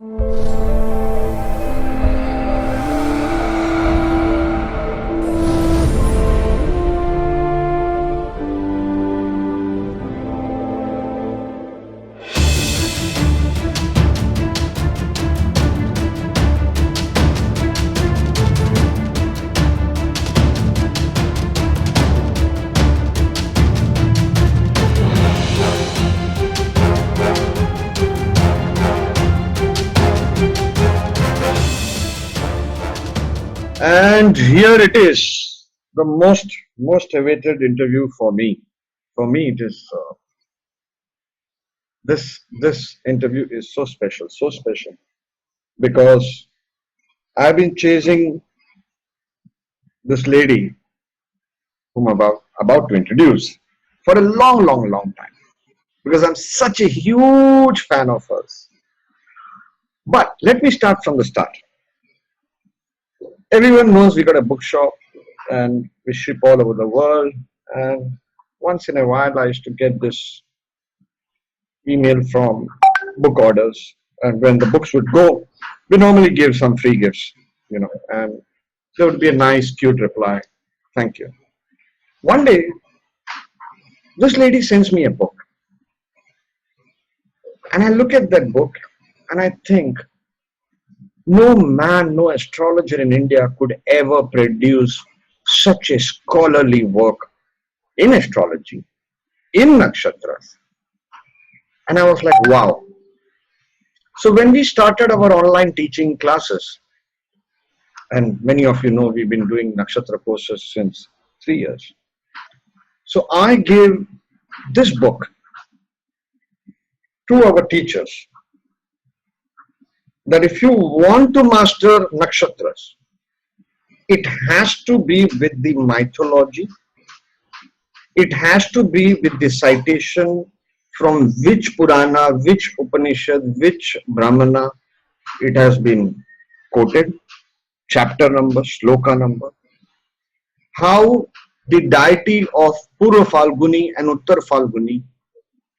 And here it is, the most awaited interview for me. For me, it is this interview is so special because I've been chasing this lady whom I'm about to introduce for a long time because I'm such a huge fan of hers. But let me start from the start. Everyone knows we got a bookshop and we ship all over the world. And once in a while, I used to get this email from book orders. And when the books would go, we normally give some free gifts, and there would be a nice, cute reply. Thank you. One day, this lady sends me a book. And I look at that book and I think, no man, no astrologer in India could ever produce such a scholarly work in astrology, in nakshatras. And I was like, wow. So when we started our online teaching classes, and many of you know we've been doing nakshatra courses since 3 years. So I gave this book to our teachers that if you want to master nakshatras, it has to be with the mythology, it has to be with the citation from which Purana, which Upanishad, which Brahmana it has been quoted, chapter number, shloka number, how the deity of purva-phalguni and uttara-phalguni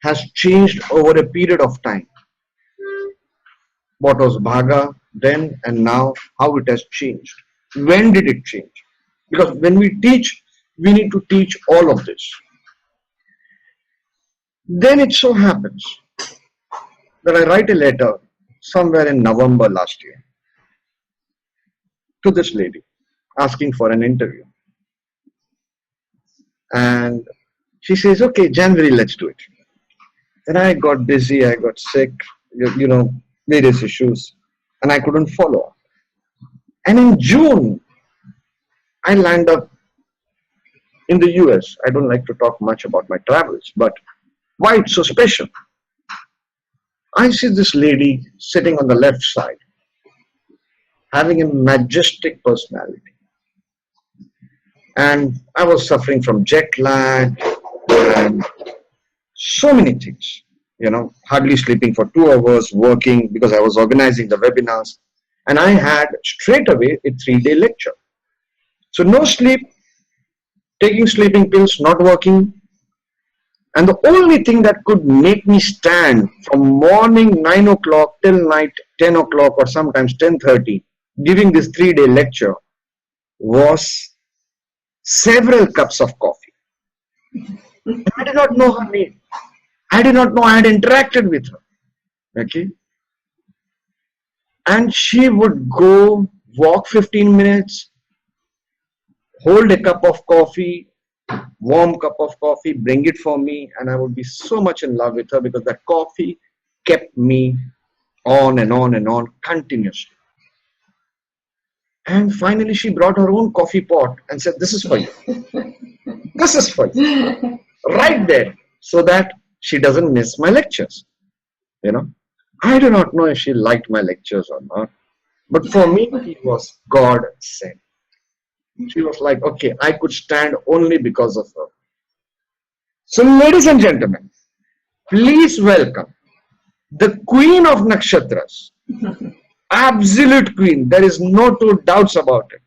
has changed over a period of time. What was Bhaga then and now, how it has changed. When did it change? Because when we teach, we need to teach all of this. Then it so happens that I write a letter somewhere in November last year to this lady asking for an interview. And she says, okay, January, let's do it. Then I got busy, I got sick, various issues, and I couldn't follow up. And in June, I land up in the US. I don't like to talk much about my travels, but why it's so special? I see this lady sitting on the left side, having a majestic personality. And I was suffering from jet lag and so many things, hardly sleeping for 2 hours, working because I was organizing the webinars. And I had straight away a 3-day lecture. So no sleep, taking sleeping pills, not working. And the only thing that could make me stand from morning 9 o'clock till night 10 o'clock or sometimes 10:30, giving this 3-day lecture was several cups of coffee. I did not know her name. I did not know I had interacted with her. Okay. And she would go walk 15 minutes, hold a cup of coffee, warm cup of coffee, bring it for me, and I would be so much in love with her because that coffee kept me on and on and on continuously. And finally she brought her own coffee pot and said, this is for you. This is for you. Right there, so that she doesn't miss my lectures. I do not know if she liked my lectures or not, but for me, it was God sent. She was like, okay, I could stand only because of her. So, ladies and gentlemen, please welcome the Queen of Nakshatras, absolute Queen. There is no two doubts about it.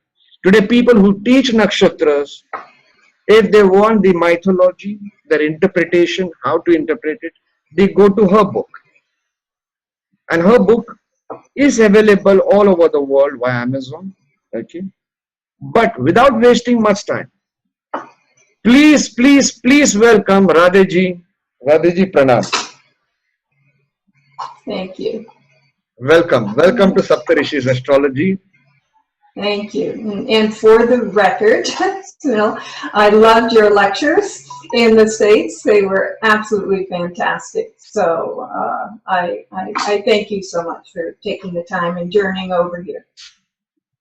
Today, people who teach Nakshatras, if they want the mythology, their interpretation, how to interpret it, they go to her book. And her book is available all over the world via Amazon. Okay. But without wasting much time, please welcome Radheji. Radheji, pranam. Thank you. Welcome to Saptarishis Astrology. Thank you. And for the record, Sunil, I loved your lectures in the States. They were absolutely fantastic. So I thank you so much for taking the time and journeying over here.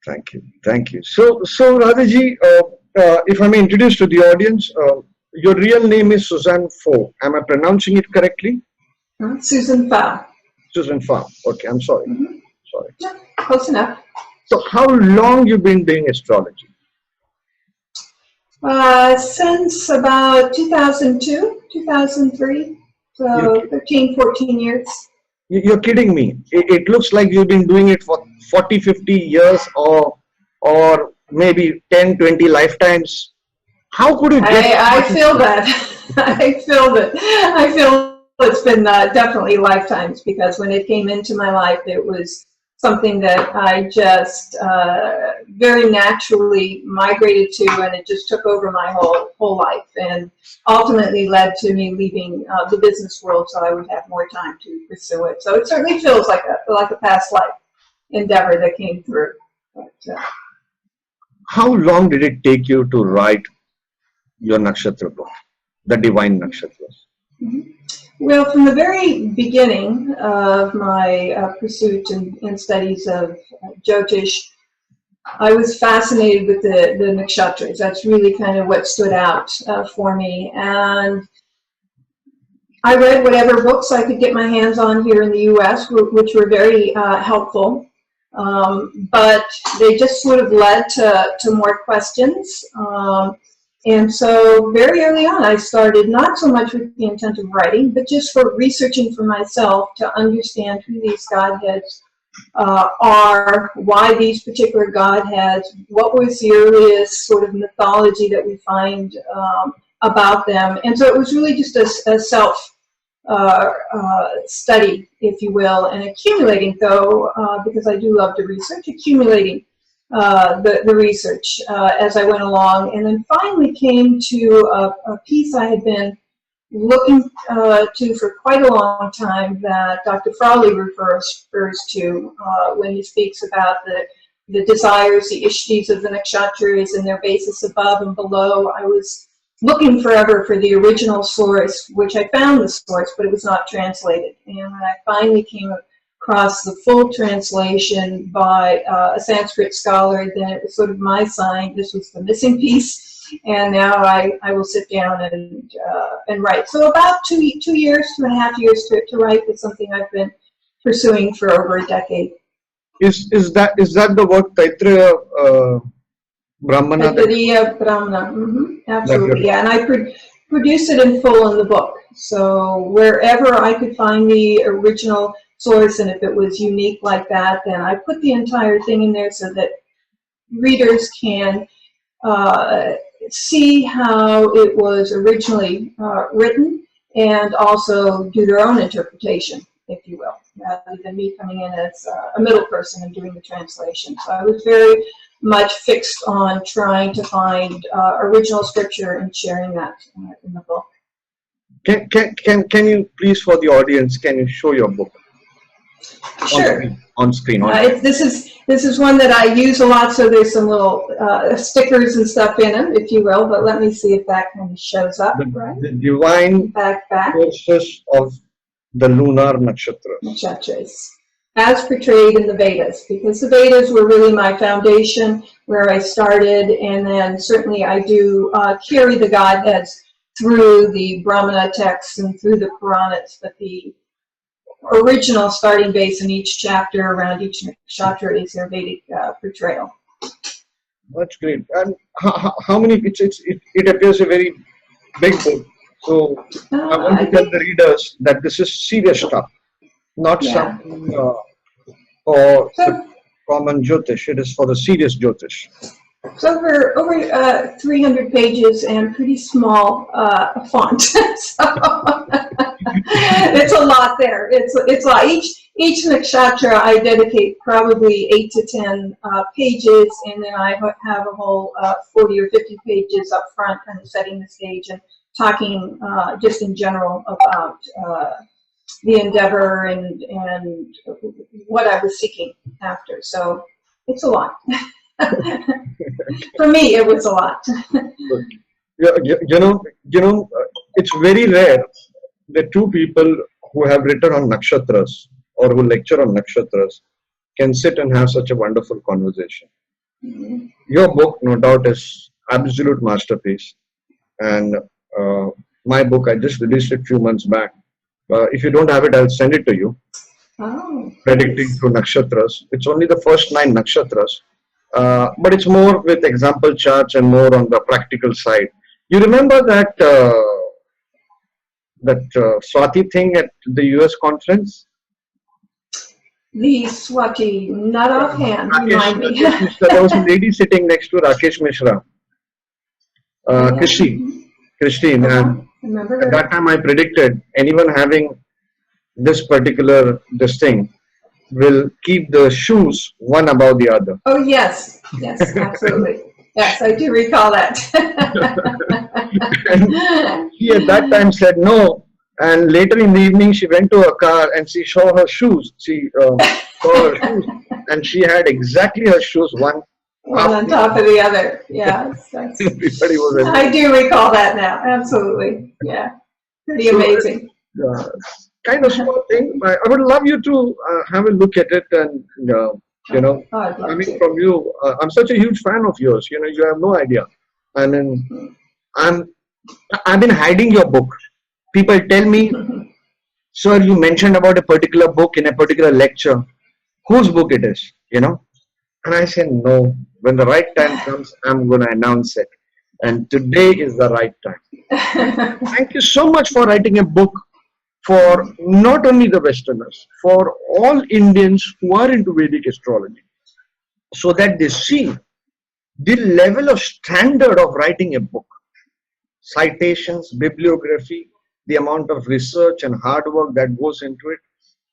Thank you. So Radheji, if I may introduce to the audience, your real name is Suzanne Fo. Am I pronouncing it correctly? Susan Pha. Susan Pha. Okay, I'm sorry. Sorry. Yeah, close enough. So how long you been doing astrology? Since about 2002, 2003, so 13, 14 years. You're kidding me. It looks like you've been doing it for 40, 50 years or maybe 10, 20 lifetimes. How could you get I feel that. I feel it's been definitely lifetimes, because when it came into my life, it was something that I just very naturally migrated to, and it just took over my whole life, and ultimately led to me leaving the business world so I would have more time to pursue it. So it certainly feels like a past life endeavor that came through. But, how long did it take you to write your Nakshatra book, the Divine Nakshatras? Well, from the very beginning of my pursuit and studies of Jyotish, I was fascinated with the nakshatras. That's really kind of what stood out for me. And I read whatever books I could get my hands on here in the U.S., which were very helpful. But they just sort of led to more questions. And so very early on, I started not so much with the intent of writing, but just for researching for myself to understand who these godheads are, why these particular godheads, what was the earliest sort of mythology that we find about them. And so it was really just a self study, if you will, and accumulating, though, because I do love to research, accumulating the research as I went along, and then finally came to a piece I had been looking to for quite a long time that Dr. Frawley refers to when he speaks about the desires, the ishtis of the nakshatras and their basis above and below. I was looking forever for the original source, which I found the source, but it was not translated. And when I finally came across the full translation by a Sanskrit scholar, then it was sort of my sign. This was the missing piece, and now I will sit down and write. So about 2 years, 2.5 years to write is something I've been pursuing for over a decade. Is that the work Taittiriya Brahmana? Taittiriya Brahmana, absolutely, yeah, and I produced it in full in the book. So wherever I could find the original source, and if it was unique like that, then I put the entire thing in there so that readers can see how it was originally written, and also do their own interpretation, if you will, rather than me coming in as a middle person and doing the translation. So I was very much fixed on trying to find original scripture and sharing that in the book. Can you please, for the audience, can you show your book? Sure. On screen. This is one that I use a lot, so there's some little stickers and stuff in it, if you will. But let me see if that kind of shows up. The divine back forces of the lunar nakshatras. Nakshatras, as portrayed in the Vedas, because the Vedas were really my foundation, where I started, and then certainly I do carry the godheads through the Brahmana texts and through the Puranas, but the original starting base in each chapter around each nakshatra is their Vedic portrayal. That's great. And how many? It appears a very big book. So I want to tell the readers that this is serious stuff, not something for common Jyotish. It is for the serious Jyotish. It's over 300 pages and pretty small font. So It's a lot there. It's a lot. Each nakshatra I dedicate probably 8 to 10 pages, and then I have a whole 40 or 50 pages up front, kind of setting the stage and talking just in general about the endeavor and what I was seeking after. So it's a lot. For me, it was a lot. It's very rare that two people who have written on nakshatras or who lecture on nakshatras can sit and have such a wonderful conversation. Mhm. Your book, no doubt, is absolute masterpiece, and my book I just released it a few months back. If you don't have it, I'll send it to you. Oh, Predicting nice. through nakshatras. It's only the first 9 nakshatras, but it's more with example charts and more on the practical side. You remember that Swati thing at the US conference? The Swati, not offhand, Rakesh, remind me. Rakesh Mishra. There was a lady sitting next to Rakesh Mishra, Oh, yeah. Christine, Uh-huh. and Remember at her? that time I predicted anyone having this thing will keep the shoes one above the other. Oh, yes. Yes, absolutely. Yes, I do recall that. And she at that time said no. And later in the evening, she went to her car and she saw her shoes. She saw her shoes, and she had exactly her shoes, one One half. on top of the other. Yes, Everybody was I amazed. do recall that now. Absolutely. Yeah. Pretty So, amazing. kind of small thing. I would love you to have a look at it, and Oh, I'd love coming to. from you, I'm such a huge fan of yours. You have no idea. I mean, I'm I've been hiding your book. People tell me, sir, you mentioned about a particular book in a particular lecture. Whose book it is? And I say no. When the right time comes, I'm going to announce it. And today is the right time. Thank you so much for writing a book for not only the Westerners, for all Indians who are into Vedic astrology, so that they see the level of standard of writing a book, citations, bibliography, the amount of research and hard work that goes into it,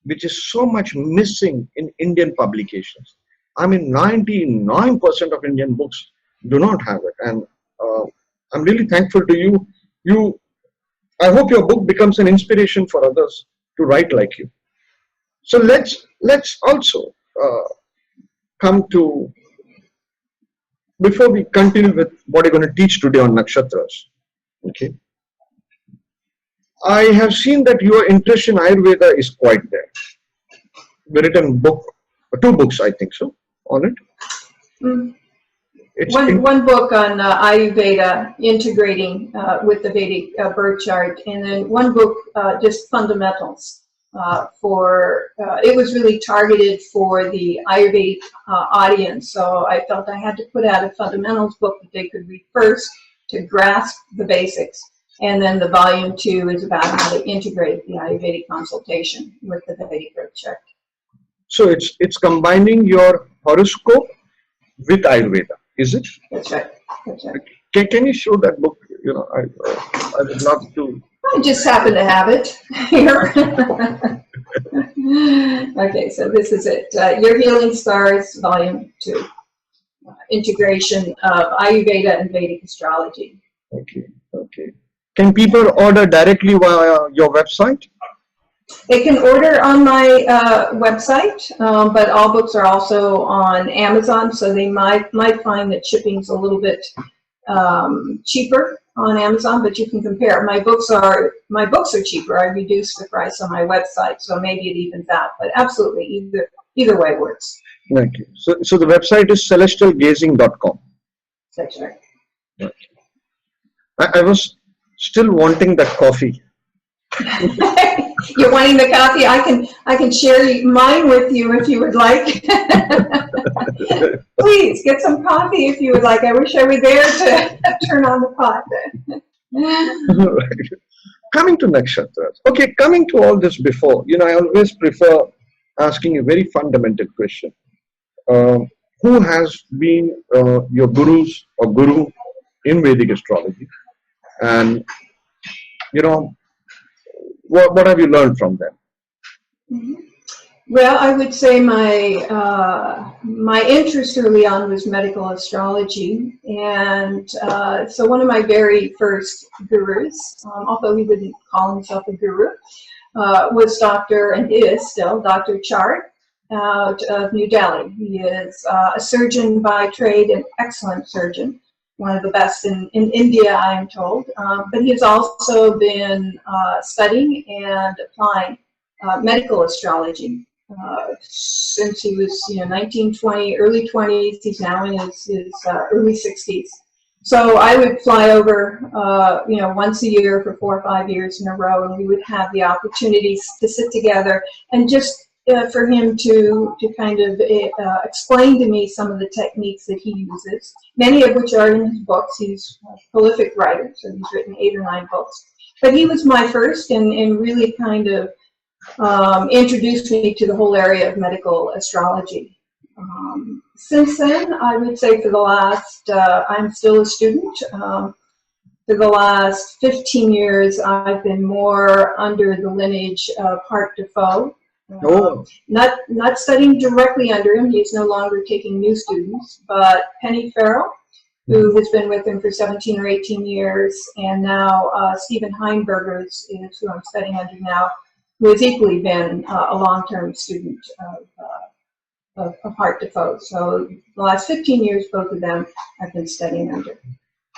which is so much missing in Indian publications. I mean, 99% of Indian books do not have it, and I'm really thankful to you. I hope your book becomes an inspiration for others to write like you. So let's also come to, before we continue with what you're going to teach today on nakshatras. Okay, I have seen that your interest in Ayurveda is quite there. You've written book, 2 books, I think so, on it. Mm. It's One book on Ayurveda, integrating with the Vedic birth chart, and then one book just fundamentals it was really targeted for the Ayurvedic audience. So I felt I had to put out a fundamentals book that they could read first to grasp the basics. And then the volume 2 is about how to integrate the Ayurvedic consultation with the Vedic birth chart. So it's combining your horoscope with Ayurveda, is it? That's right. That's right. Can you show that book? I would love to. I just happen to have it here. Okay, so this is it. Your Healing Stars, Volume 2. Integration of Ayurveda and Vedic astrology. Okay. Can people order directly via your website? They can order on my website, but all books are also on Amazon, so they might find that shipping's a little bit cheaper on Amazon, but you can compare. My books are cheaper. I reduced the price on my website, so maybe it evens out. But absolutely, either way works. Thank you. So the website is celestialgazing.com. That's right. Okay. I was still wanting that coffee. You're wanting the coffee? I can share mine with you if you would like. Please get some coffee if you would like. I wish I were there to turn on the pot. Coming to nakshatras. Okay, coming to all this before, I always prefer asking a very fundamental question. Who has been your gurus or guru in Vedic astrology? And, What have you learned from them? Mhm. Well, I would say my interest early on was medical astrology, and so one of my very first gurus, although he wouldn't call himself a guru, was Dr. and is still Dr. Chart out of New Delhi. He is a surgeon by trade, an excellent surgeon, one of the best in India, I am told. But he has also been studying and applying medical astrology since he was, 1920, early 20s. He's now in his early 60s. So I would fly over, once a year for 4 or 5 years in a row, and we would have the opportunities to sit together and just for him to kind of explain to me some of the techniques that he uses, many of which are in his books. He's a prolific writer, so he's written 8 or 9 books. But he was my first and really kind of introduced me to the whole area of medical astrology. Since then, I would say for the last, I'm still a student. For the last 15 years, I've been more under the lineage of Hart Defoe. Oh, Not studying directly under him. He's no longer taking new students, but Penny Farrell, who has been with him for 17 or 18 years, and now Stephen Heinberger is who I'm studying under now, who has equally been a long-term student of Hart Defoe. So the last 15 years, both of them I've been studying under.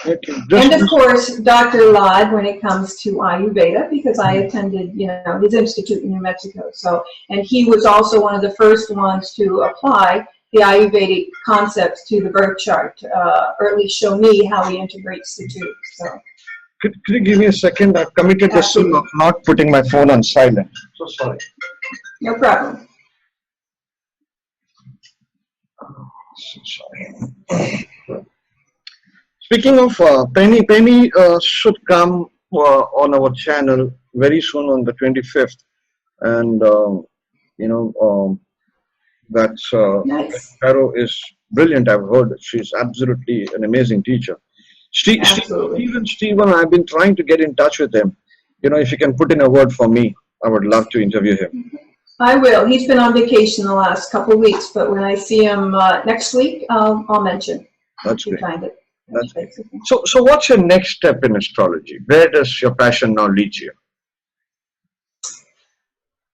okay. And of course, Dr. Lad when it comes to Ayurveda, because I attended, his institute in New Mexico. So, and he was also one of the first ones to apply the Ayurvedic concepts to the birth chart, or at least show me how he integrates the two. So, Could you give me a second? I've committed this to not putting my phone on silent. So sorry. no problem. So sorry. Speaking of Penny should come on our channel very soon on the 25th, and that's Nice. Caro is brilliant. I've heard she's absolutely an amazing teacher. Absolutely. Stephen, I've been trying to get in touch with him. If you can put in a word for me, I would love to interview him. I will. He's been on vacation the last couple of weeks, but when I see him next week, I'll mention. That's You great. find it. That's great. So what's your next step in astrology? Where does your passion now lead you?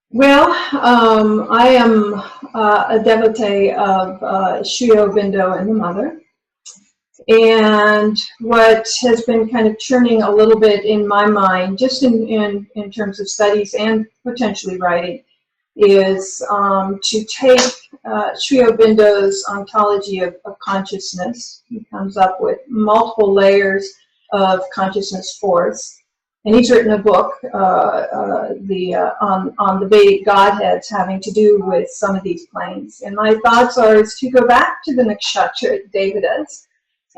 Well, I am a devotee of Sri Aurobindo and the Mother. And what has been kind of churning a little bit in my mind, just in terms of studies and potentially writing, is to take Sri Aurobindo's ontology of consciousness. He comes up with multiple layers of consciousness force. And he's written a book on the Vedic godheads having to do with some of these planes. And my thoughts are is to go back to the Nakshatra Devatas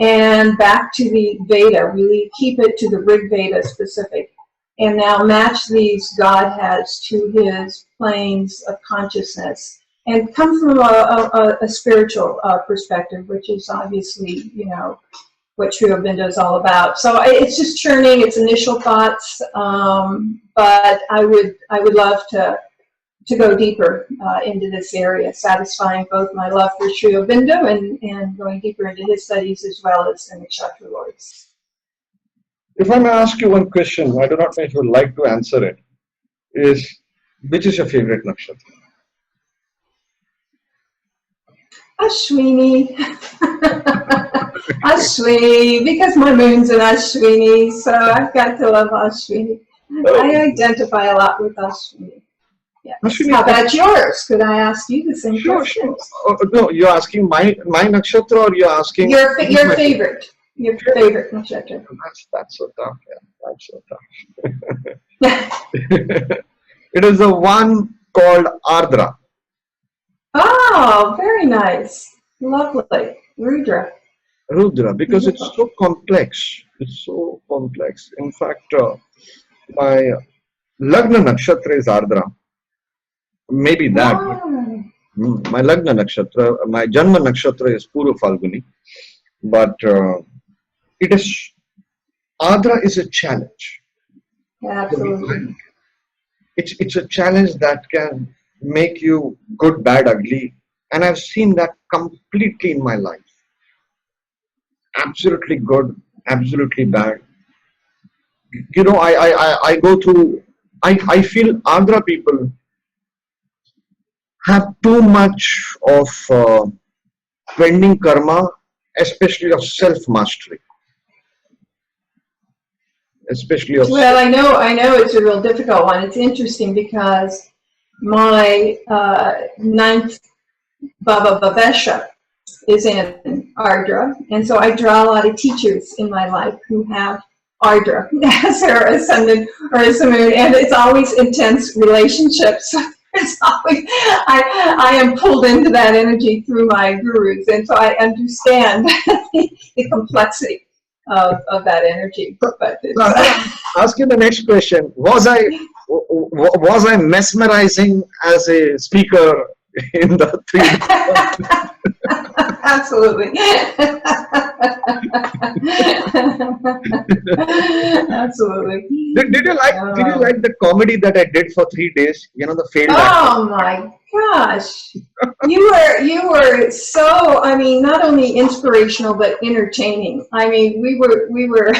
and back to the Veda, really keep it to the Rig Veda specific, and now match these godheads to his planes of consciousness and come from a spiritual perspective, which is obviously, what Sri Aurobindo is all about. So it's just churning, it's initial thoughts, but I would love to go deeper into this area, satisfying both my love for Sri Aurobindo and going deeper into his studies as well as the Nakshatra lords. If I may ask you one question, I do not know if you would like to answer it, is which is your favorite nakshatra? Ashwini. Ashwini, because my moon's an Ashwini, so I've got to love Ashwini. I identify a lot with Ashwini. Yes. Ashwini, how about yours? Could I ask you the same Sure. question? No, you're asking my nakshatra, or you're asking Your favorite. Your favorite nakshatra. That's so tough. Yeah, that's so tough. It is the one called Ardra. Oh, very nice. Lovely. Rudra. Rudra, because it's so complex. It's so complex. In fact, my Lagna nakshatra is Ardra. Maybe that. Wow. My Lagna nakshatra, my Janma nakshatra is purva-phalguni. But it is, Ardra is a challenge. Absolutely. it's a challenge that can make you good, bad, ugly. And I've seen that completely in my life. Absolutely good, absolutely bad. I go through, I feel Andhra people have too much of pending karma, especially of self-mastery, especially of Well, I know it's a real difficult one. It's interesting because my ninth Baba Bhavesha is in Ardra, and so I draw a lot of teachers in my life who have Ardra as their ascendant or as the moon, and it's always intense relationships. It's always, I am pulled into that energy through my gurus, and so I understand the complexity of that energy. But So I'm going to ask you the next question. Was I mesmerizing as a speaker in the 3 days? absolutely. Absolutely. Did you like the comedy that I did for 3 days? You know, the failed actor. Oh my gosh. You were so, I mean, not only inspirational but entertaining. I mean, we were we were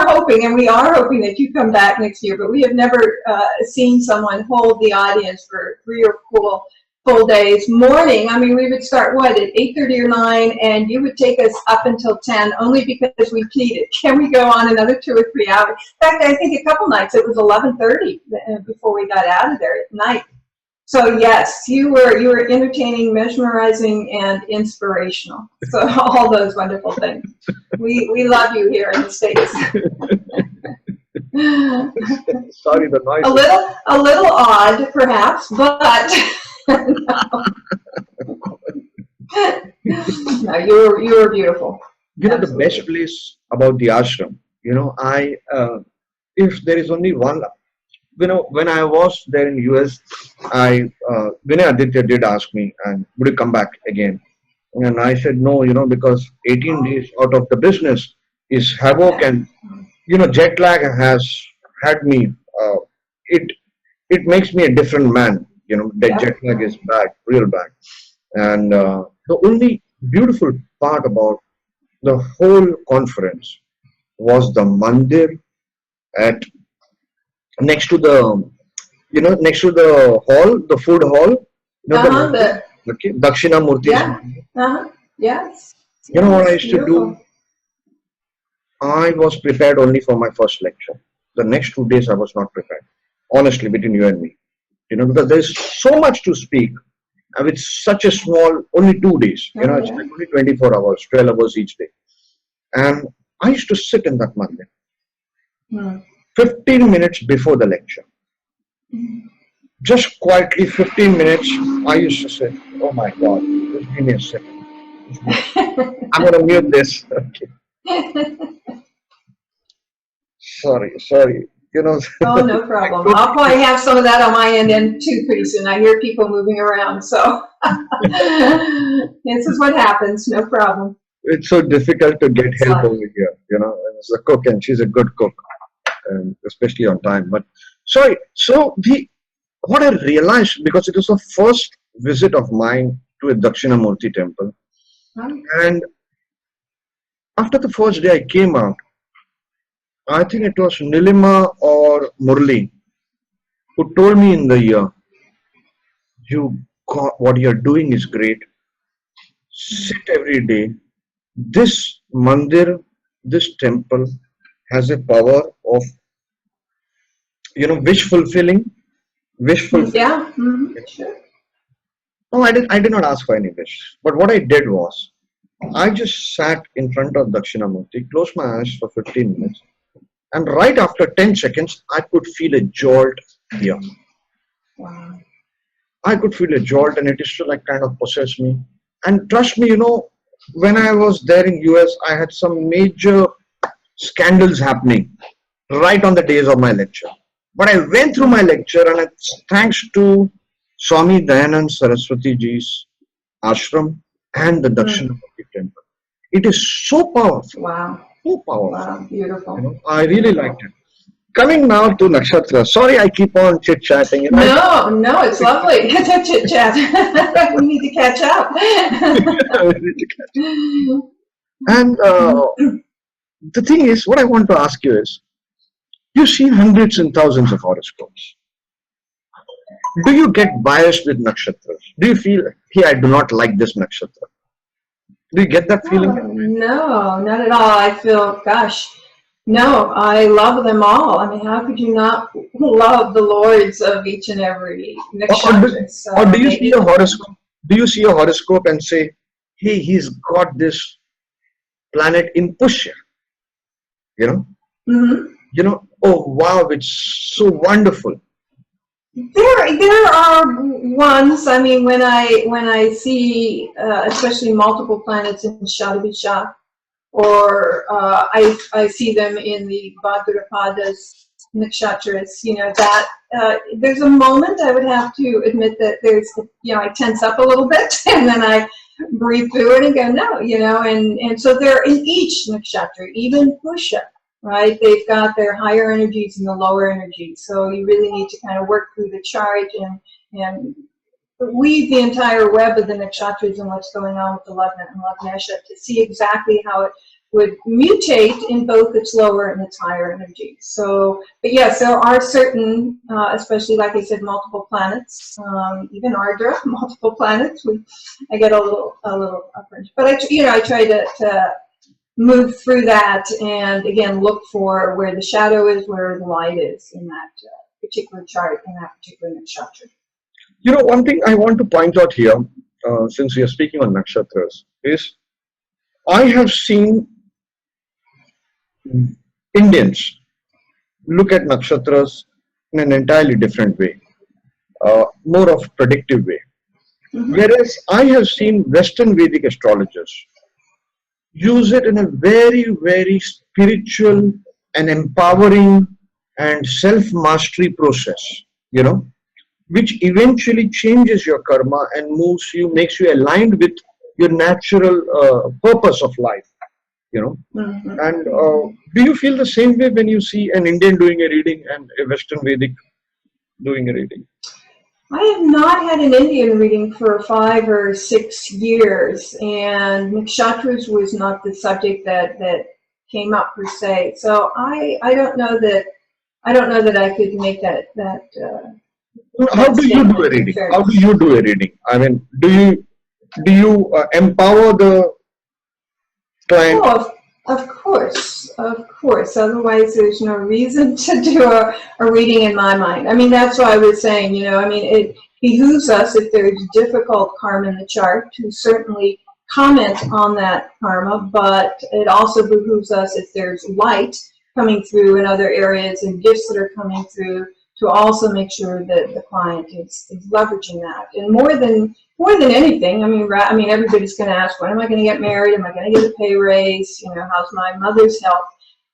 hoping, and we are hoping, that you come back next year, but we have never seen someone hold the audience for 3 or 4 full days. Morning, I mean, we would start what at 8:30 or 9, and you would take us up until 10, only because we pleaded, can we go on another 2 or 3 hours? In fact, I think a couple nights it was 11:30 before we got out of there at night. So yes, you were entertaining, mesmerizing, and inspirational. So all those wonderful things. We love you here in the States. Sorry, the noise. A little odd, perhaps, but no. No, you were beautiful. You know, the Absolutely. best place about the ashram, if there is only one, when I was there in US, Vinay Aditya did ask me, and would you come back again? And I said no, because 18 days out of the business is havoc, and jet lag has had me. It it makes me a different man. The Yeah. jet lag is bad, real bad. And the only beautiful part about the whole conference was the mandir at next to the next to the hall, the food hall, the Uh-huh. mandir. Okay, Dakshina Murti's Yeah. mandir. Uh-huh. Yes. You know what I Yes. used to do? Beautiful. I was prepared only for my first lecture. The next 2 days I was not prepared. Honestly, between you and me. Because there's so much to speak. And with such a small, only 2 days. Oh It's yeah. like only 24 hours, 12 hours each day. And I used to sit in that mandir Hmm. 15 minutes before the lecture. Just quietly, 15 minutes, I used to say, oh my God, just give me a second. Just give me a second. I'm going to mute this. Okay. Sorry. Oh, no I problem. I'll totally, probably have some of that on my end too pretty soon. I hear people moving around, so this is what happens. No problem. it's so difficult to get It's help life. over here. And it's a cook, and she's a good cook, and especially on time. But sorry, so what I realized, because it was the first visit of mine to a Dakshinamurti temple, Huh? and after the first day I came out, I think it was Nilima or Murli who told me in the ear, you got, what you're doing is great. Sit every day. This mandir, this temple has a power of, wish fulfilling, wish fulfilling. Yeah. Sure. No, I did not ask for any wish. But what I did was, I just sat in front of Dakshinamurti, closed my eyes for 15 minutes, and right after 10 seconds, I could feel a jolt here. Wow. I could feel a jolt, and it used to like kind of possess me. And trust me, when I was there in US, I had some major scandals happening right on the days of my lecture. But I went through my lecture, and it's thanks to Swami Dayanand Saraswati ji's ashram and the Mm. Dakshinamurti temple. It is so powerful, Wow. so powerful. Wow. Beautiful. I really Beautiful. liked it. Coming now to Nakshatra. Sorry, I keep on chit chatting. You know, No, no, it's lovely. Chit chat. We need to catch up. and the thing is, what I want to ask you is, you see hundreds and thousands of horoscopes. Do you get biased with nakshatras? Do you feel, hey, I do not like this nakshatra? Do you get that feeling? Oh, no, not at all. I feel, gosh, no, I love them all. I mean, how could you not love the lords of each and every Or do, nakshatra? or So do you see maybe, a horoscope? Do you see a horoscope and say, hey, he's got this planet in Pushya? You know, mhm. oh wow, it's so wonderful. There are ones. I mean, when I see, especially multiple planets in Shadavisha, or I see them in the Bhadrapada's nakshatras. That there's a moment I would have to admit that I tense up a little bit, and then I breathe through it and go no, and so they're in each nakshatra, even Pusha. Right, they've got their higher energies and the lower energies, so you really need to kind of work through the chart and weave the entire web of the nakshatras and what's going on with the Lagna and Lagnesha to see exactly how it would mutate in both its lower and its higher energies. So, but yes, there are certain, especially like I said, multiple planets, even Ardra, multiple planets. I get a little cringe, but I try to move through that and again look for where the shadow is, where the light is in that particular chart, in that particular nakshatra. One thing I want to point out here, since we are speaking on nakshatras, is I have seen Indians look at nakshatras in an entirely different way, more of predictive way. Mm-hmm. Whereas I have seen Western Vedic astrologers use it in a very, very spiritual and empowering and self-mastery process, which eventually changes your karma and makes you aligned with your natural purpose of life, Mm-hmm. And do you feel the same way when you see an Indian doing a reading and a Western Vedic doing a reading? I have not had an Indian reading for 5 or 6 years, and nakshatras was not the subject that came up per se. So I don't know that I could make that How do you do a statement. In reading? How do fairness. you do a reading? I mean, do you empower the client? Oh, of course, of course. Otherwise, there's no reason to do a reading in my mind. I mean, that's why I was saying, it behooves us, if there's difficult karma in the chart, to certainly comment on that karma, but it also behooves us, if there's light coming through in other areas and gifts that are coming through, to also make sure that the client is leveraging that. And more than anything, I mean, everybody's going to ask, when am I going to get married? Am I going to get a pay raise? How's my mother's health?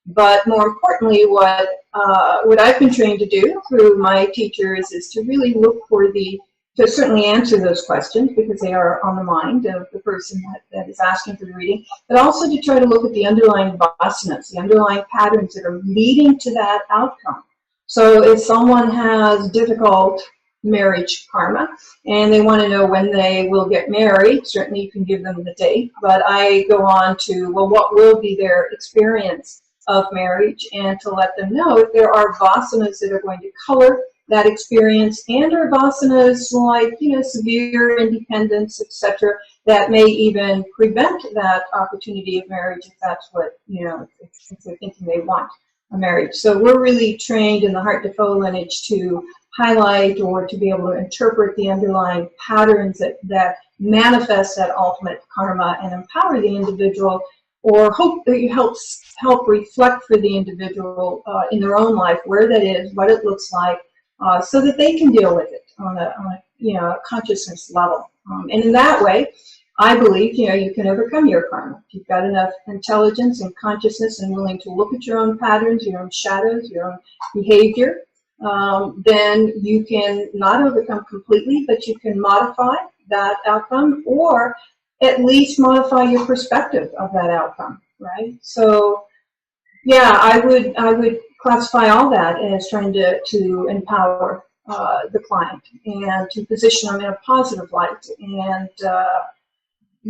But more importantly, what I've been trained to do through my teachers is to really look for to certainly answer those questions, because they are on the mind of the person that is asking for the reading, but also to try to look at the underlying vasanas, the underlying patterns that are leading to that outcome. So if someone has difficult marriage karma and they want to know when they will get married, certainly you can give them the date, but I go on to, well, what will be their experience of marriage, and to let them know if there are vasanas that are going to color that experience, and or vasanas like, severe independence, etc., that may even prevent that opportunity of marriage, if that's what, if they're thinking they want a marriage. So we're really trained in the heart to foe lineage to highlight or to be able to interpret the underlying patterns that manifest that ultimate karma and empower the individual, or help reflect for the individual in their own life where that is, what it looks like, so that they can deal with it on a consciousness level. And in that way, I believe, you can overcome your karma. If you've got enough intelligence and consciousness and willing to look at your own patterns, your own shadows, your own behavior, then you can not overcome completely, but you can modify that outcome, or at least modify your perspective of that outcome, right? So, yeah, I would classify all that as trying to empower the client and to position them in a positive light and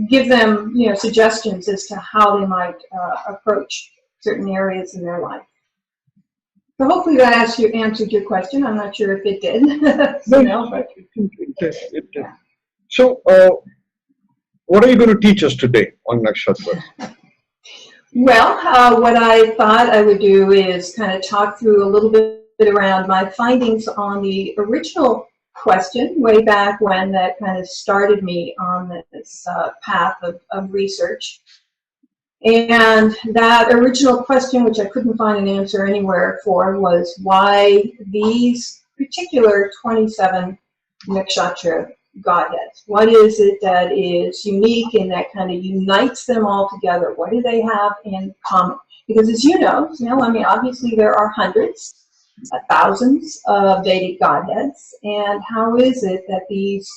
give them, you know, suggestions as to how they might approach certain areas in their life. So hopefully that answered your question. I'm not sure if it did. No, but it did. So, what are you going to teach us today on Nakshatra? Well, what I thought I would do is kind of talk through a little bit around my findings on the original question way back when that kind of started me on this path of research. And that original question, which I couldn't find an answer anywhere for, was why these particular 27 Nakshatra Godheads. What is it that is unique and that kind of unites them all together? What do they have in common? Because as you know, I mean, obviously there are hundreds, thousands of Vedic Godheads, and how is it that these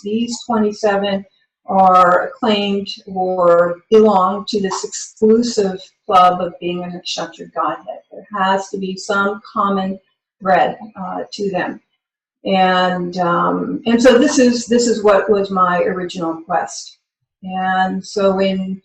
27 are acclaimed or belong to this exclusive club of being a Nakshatra Godhead? There has to be some common thread to them. And so this is what was my original quest. And so in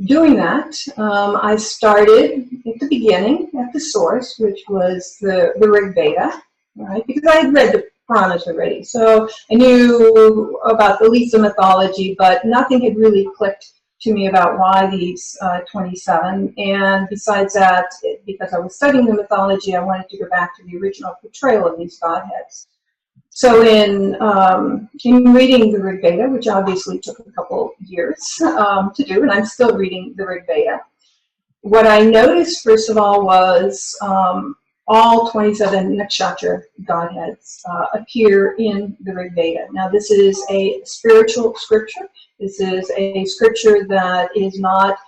doing that, I started at the beginning, at the source, which was the Rig Veda, right? Because I had read the Puranas already, so I knew about the Lisa mythology, but nothing had really clicked to me about why these 27. And besides that, because I was studying the mythology, I wanted to go back to the original portrayal of these godheads. So in reading the Rig Veda, which obviously took a couple years to do, and I'm still reading the Rig Veda, what I noticed first of all was all 27 Nakshatra Godheads appear in the Rig Veda. Now this is a spiritual scripture. This is a scripture that is not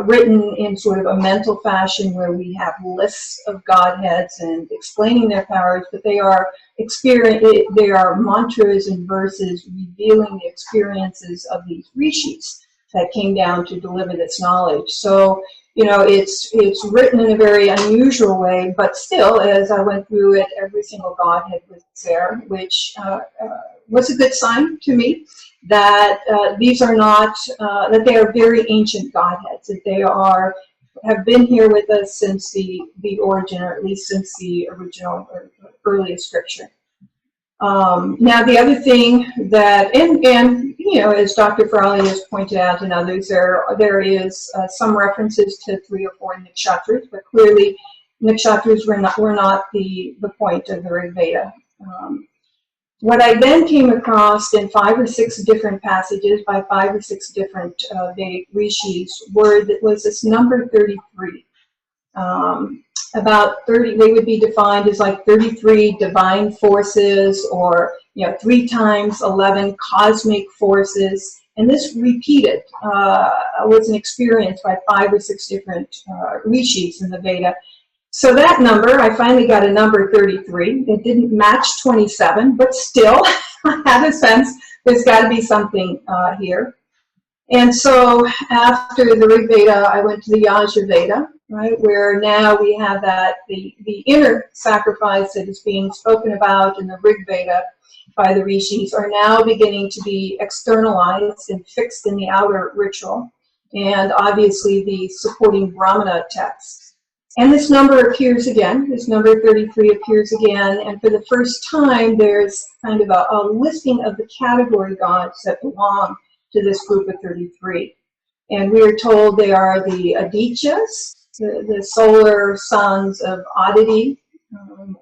written in sort of a mental fashion where we have lists of Godheads and explaining their powers, but they are mantras and verses revealing the experiences of these rishis that came down to deliver this knowledge. So, you know, it's written in a very unusual way, but still, as I went through it, every single Godhead was there, which was a good sign to me that these are not, that they are very ancient Godheads, that they have been here with us since the origin, or at least since the original or earliest scripture. Now the other thing that, and you know, as Dr. Farley has pointed out and others, there is some references to 3 or 4 nakshatras, but clearly nakshatras were not the point of the Rig Veda. What I then came across in 5 or 6 different passages by 5 or 6 different Vedic rishis was this number 33. About 30, they would be defined as like 33 divine forces, or, you know, 3 times 11 cosmic forces. And this repeated was an experience by 5 or 6 different rishis in the Veda. So that number, I finally got a number 33. It didn't match 27, but still, I had a sense there's got to be something here. And so after the Rig Veda, I went to the Yajur Veda, right, where now we have that the inner sacrifice that is being spoken about in the Rig Veda by the rishis are now beginning to be externalized and fixed in the outer ritual, and obviously the supporting Brahmana texts. And this number appears again, this number 33 appears again, and for the first time there's kind of a listing of the category gods that belong to this group of 33. And we are told they are the Adityas, the solar sons of Aditi,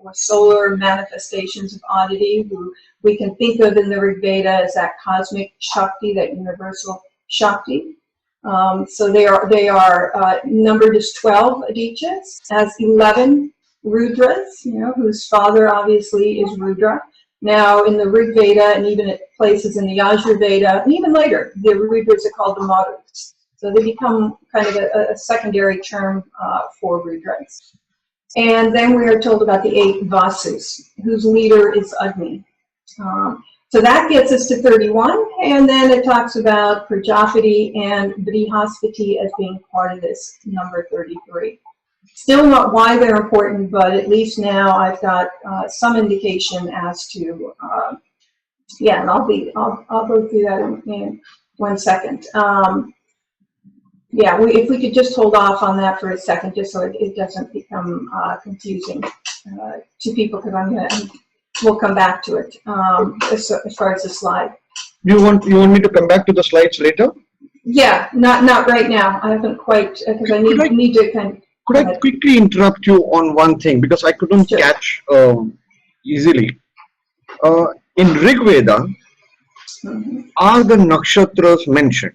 or solar manifestations of Aditi, who we can think of in the Rig Veda as that cosmic Shakti, that universal Shakti. So they are numbered as 12 Adityas, as 11 Rudras, you know, whose father obviously is Rudra. Now in the Rig Veda, and even at places in the Yajur Veda, and even later, the Rudras are called the Marus. So they become kind of a secondary term for Rudras. And then we are told about the 8 Vasus, whose leader is Agni. So that gets us to 31, and then it talks about Prajapati and Brihaspati as being part of this number 33. Still not why they're important, but at least now I've got some indication as to, yeah, and I'll go through that in 1 second. Yeah, if we could just hold off on that for a second, just so it doesn't become confusing to people, because we'll come back to it as far as the slide. You want me to come back to the slides later? Yeah, not right now. I haven't quite, because I need to kind of. Could I quickly interrupt you on one thing, because I couldn't Sure. catch easily. In Rig Veda, are the nakshatras mentioned?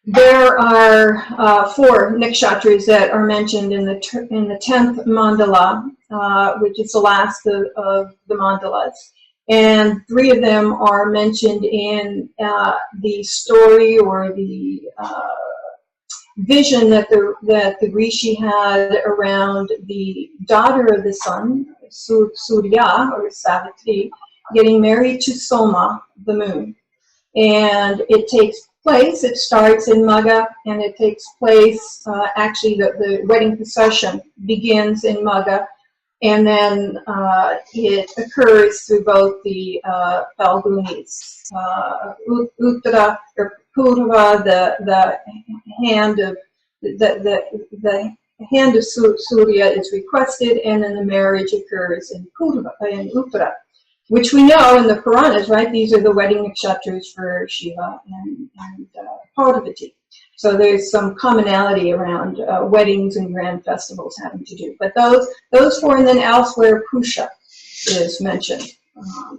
There are 4 nakshatras that are mentioned in the 10th mandala, which is the last of the mandalas, and 3 of them are mentioned in the story or the vision that the rishi had around the daughter of the sun, Surya or Savitri, getting married to Soma, the moon. And it starts in Magha, and it takes place, actually the wedding procession begins in Magha, and then it occurs through both the Phalgunis, uttara or purva, the hand of the hand of Surya is requested, and then the marriage occurs in purva, in uttara, which we know in the Puranas, right? These are the wedding nakshatras for Shiva and Parvati. So there's some commonality around weddings and grand festivals having to do. But those 4, and then elsewhere Pusha is mentioned.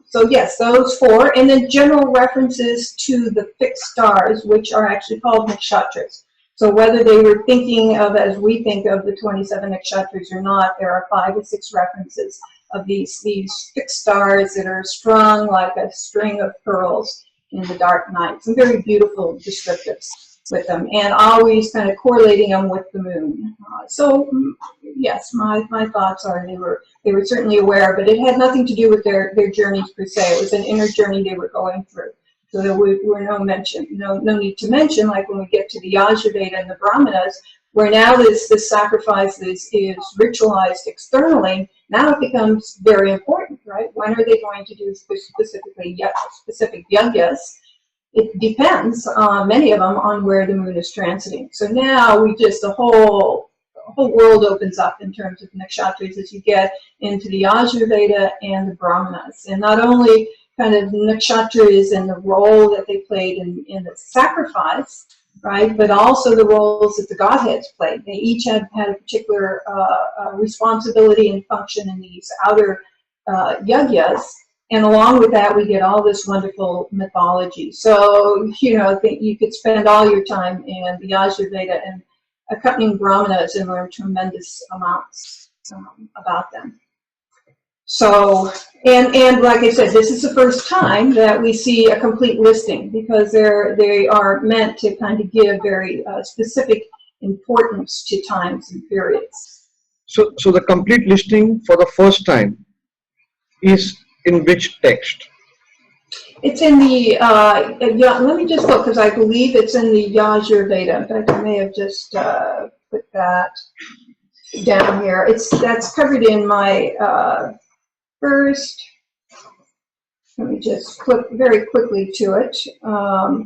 So yes, those 4, and then general references to the fixed stars, which are actually called nakshatras. So whether they were thinking of, as we think of, the 27 nakshatras or not, there are 5 or 6 references of these fixed stars that are strung like a string of pearls in the dark night. Some very beautiful descriptives with them, and always kind of correlating them with the moon. So yes, my thoughts are they were certainly aware, but it had nothing to do with their journeys per se. It was an inner journey they were going through. So there were no need to mention, like when we get to the Yajurveda and the Brahmanas, where now this sacrifice is ritualized externally. Now it becomes very important, right? When are they going to do specific yagyas? It depends, many of them, on where the moon is transiting. So now the whole world opens up in terms of nakshatras as you get into the Yajurveda and the Brahmanas. And not only kind of nakshatras and the role that they played in the sacrifice, right, but also the roles that the godheads played. They each had a particular responsibility and function in these outer yagyas. And along with that, we get all this wonderful mythology. So, I think you could spend all your time in the Yajurveda and accompanying Brahmanas and learn tremendous amounts about them. So, and like I said, this is the first time that we see a complete listing, because they are meant to kind of give very specific importance to times and periods. So the complete listing for the first time is in which text? It's in the, let me just look, because I believe it's in the Yajurveda. In fact, I may have just put that down here. That's covered in my first, let me just click very quickly to it. I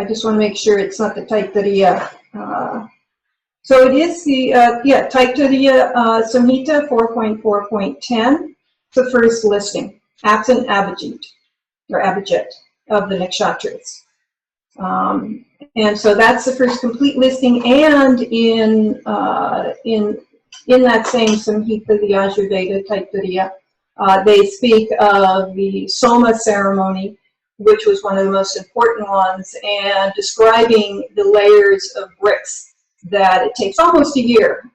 just want to make sure it's not the Taittiriya. So it is the, Taittiriya Samhita 4.4.10, the first listing, absent Abhijit, or Abhijit, of the nakshatras. And so that's the first complete listing, and in that same Samhita, the Yajurveda Taittiriya, they speak of the Soma ceremony, which was one of the most important ones, and describing the layers of bricks that it takes almost a year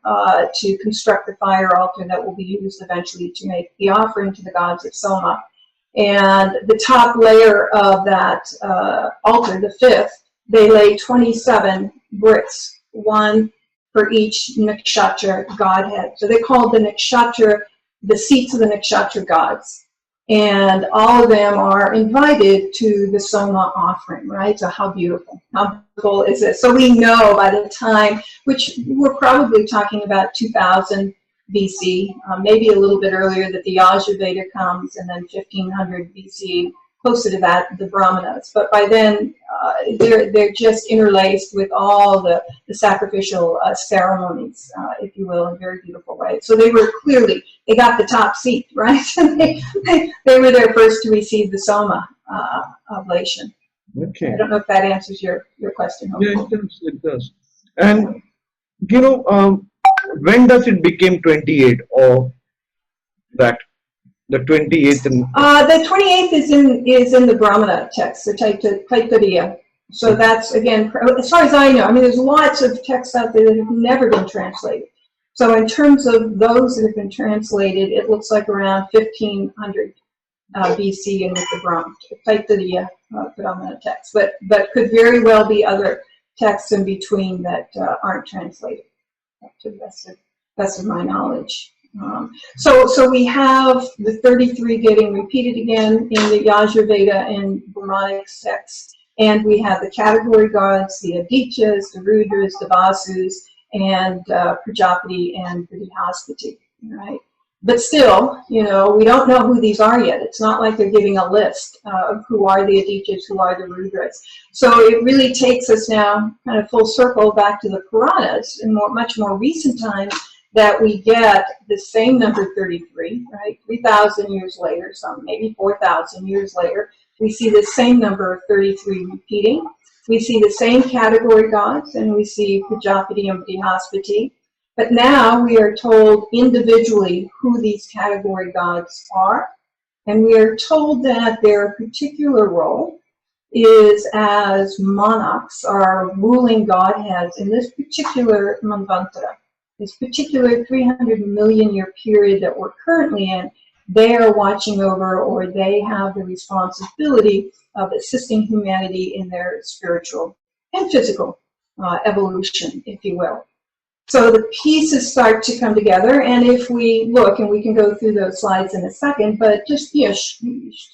to construct the fire altar that will be used eventually to make the offering to the gods of Soma. And the top layer of that altar, the 5th, they lay 27 bricks, one for each nakshatra godhead. So they called the nakshatra the seats of the nakshatra gods. And all of them are invited to the Soma offering, right? So how beautiful is this? So we know by the time, which we're probably talking about 2000 BC, maybe a little bit earlier, that the Yajurveda comes, and then 1500 BC, closer to that, the Brahmanas. But by then, they're just interlaced with all the sacrificial ceremonies, if you will, in very beautiful ways. So they were clearly, they got the top seat, right? they were there first to receive the Soma oblation. Okay. I don't know if that answers your question. Yeah, it does. It does. And you know, when does it become 28, or that the 28th? The 28th is in the Brahmana text, the Taittiriya. So that's, again, as far as I know, I mean, there's lots of texts out there that have never been translated. So in terms of those that have been translated, it looks like around 1500 BC in the Taittiriya Brahmana text. But could very well be other texts in between that aren't translated, to the best of my knowledge. So we have the 33 getting repeated again in the Yajurveda and Brahmanic texts, and we have the category gods, the Adityas, the Rudras, the Vasus, and Prajapati and Brihaspati, right? But still, you know, we don't know who these are yet. It's not like they're giving a list of who are the Adityas, who are the Rudras. So it really takes us now kind of full circle back to the Puranas in much more recent times, that we get the same number 33, right? 3,000 years later, so maybe 4,000 years later, we see the same number of 33 repeating. We see the same category gods, and we see Prajapati and Brihaspati. But now we are told individually who these category gods are, and we are told that their particular role is as monarchs, or ruling godheads in this particular manvantara. This particular 300 million year period that we're currently in, they are watching over, or they have the responsibility of assisting humanity in their spiritual and physical evolution, if you will. So the pieces start to come together, and if we look, and we can go through those slides in a second, but just to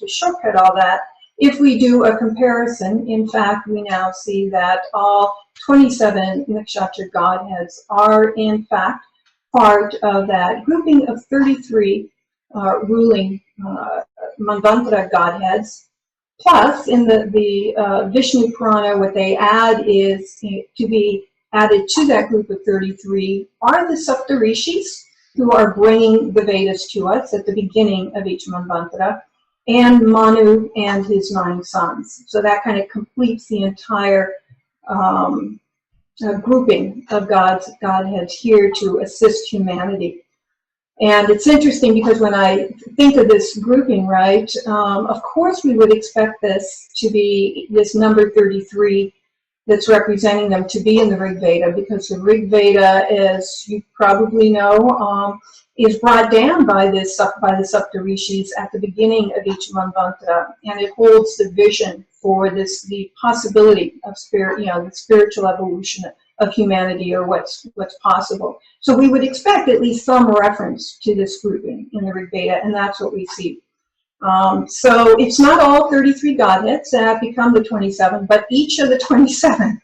shortcut all that, if we do a comparison, in fact, we now see that all 27 Nakshatra godheads are, in fact, part of that grouping of 33 ruling Manvantara godheads. Plus, in the Vishnu Purana, what they add is, to be added to that group of 33 are the Saptarishis, who are bringing the Vedas to us at the beginning of each Manvantara, and Manu and his 9 sons. So that kind of completes the entire grouping of godheads here to assist humanity. And it's interesting because when I think of this grouping, right, of course we would expect this to be, this number 33 that's representing them, to be in the Rig Veda, because the Rig Veda, as you probably know, is brought down by the Saptarishis at the beginning of each Manvantara, and it holds the vision for this, the possibility of spirit, you know, the spiritual evolution of humanity, or what's possible. So we would expect at least some reference to this grouping in the Rig Veda, and that's what we see. So it's not all 33 godheads that become the 27, but each of the 27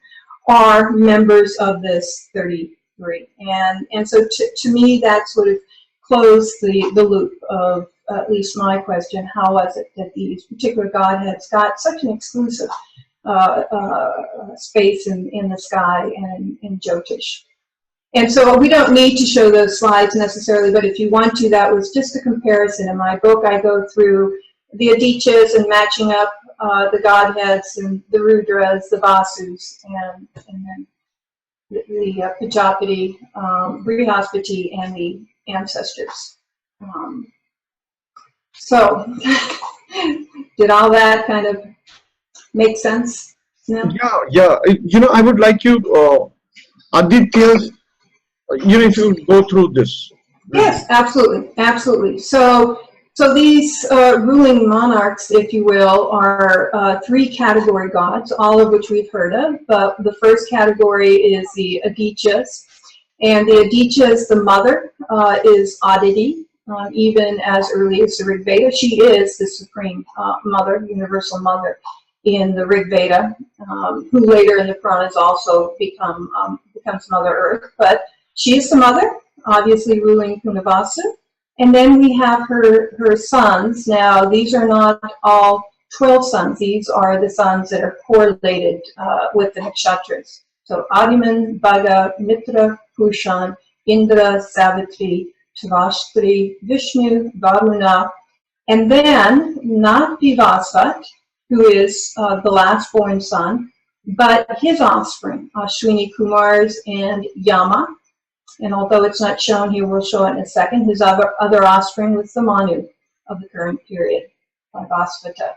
are members of this 33. And so to me, that sort of closed the loop of at least my question: how was it that these particular godheads got such an exclusive space in the sky and in Jyotish? And so we don't need to show those slides necessarily, but if you want to, that was just a comparison. In my book, I go through the Adityas and matching up the godheads and the Rudras, the Vasus, and then the Prajapati, Brihaspati, and the ancestors. So did all that kind of make sense? No? Yeah. You know, I would like you, Aditya's, you know, if you go through this. Yes, absolutely. So these ruling monarchs, if you will, are 3 category gods, all of which we've heard of. But the first category is the Adityas, and the Adityas, the mother is Aditi, even as early as the Rig Veda. She is the supreme mother, universal mother in the Rig Veda, who later in the Puranas also becomes Mother Earth. But she is the mother, obviously ruling Punavasu. And then we have her sons. Now, these are not all 12 sons. These are the sons that are correlated with the nakshatras. So Adiman, Bhaga, Mitra, Pushan, Indra, Savitri, Tavashtri, Vishnu, Varuna, and then not Vivasvat, who is the last born son, but his offspring, Ashwini Kumars and Yama. And although it's not shown here, we'll show it in a second. His other offspring was the Manu of the current period, Vasvata.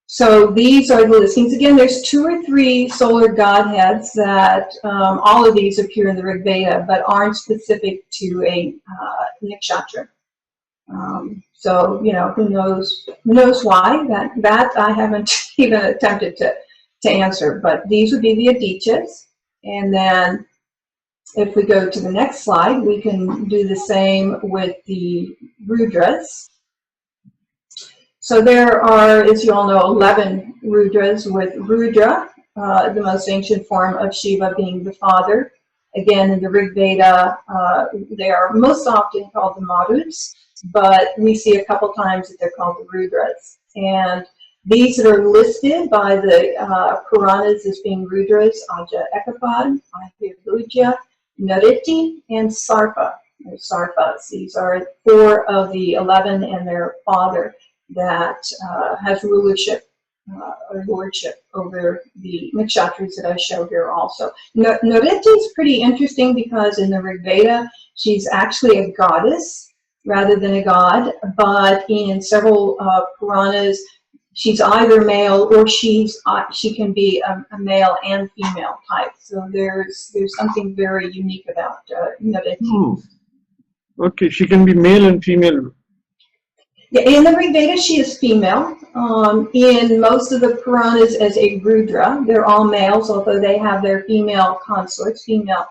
So these are the listings. Again, there's 2 or 3 solar godheads that all of these appear in the Rig Veda, but aren't specific to a nakshatra. So, you know, who knows why? That I haven't even attempted to answer. But these would be the Adityas. And then if we go to the next slide, we can do the same with the Rudras. So there are, as you all know, 11 Rudras, with Rudra, the most ancient form of Shiva, being the father. Again, in the Rig Veda, they are most often called the Maruts, but we see a couple times that they're called the Rudras. And these that are listed by the Puranas as being Rudras, Aja Ekapad, Ahirudya, Nariti, and Sarpa. Sarpas. These are 4 of the 11 and their father that has rulership or lordship over the nakshatras that I show here also. Nariti is pretty interesting because in the Rig Veda, she's actually a goddess rather than a god, but in several Puranas, she's either male or she can be a male and female type. So there's something very unique about Nariti. Okay, she can be male and female. Yeah, in the Rig Veda, she is female. In most of the Puranas as a Rudra, they're all males, although they have their female consorts, female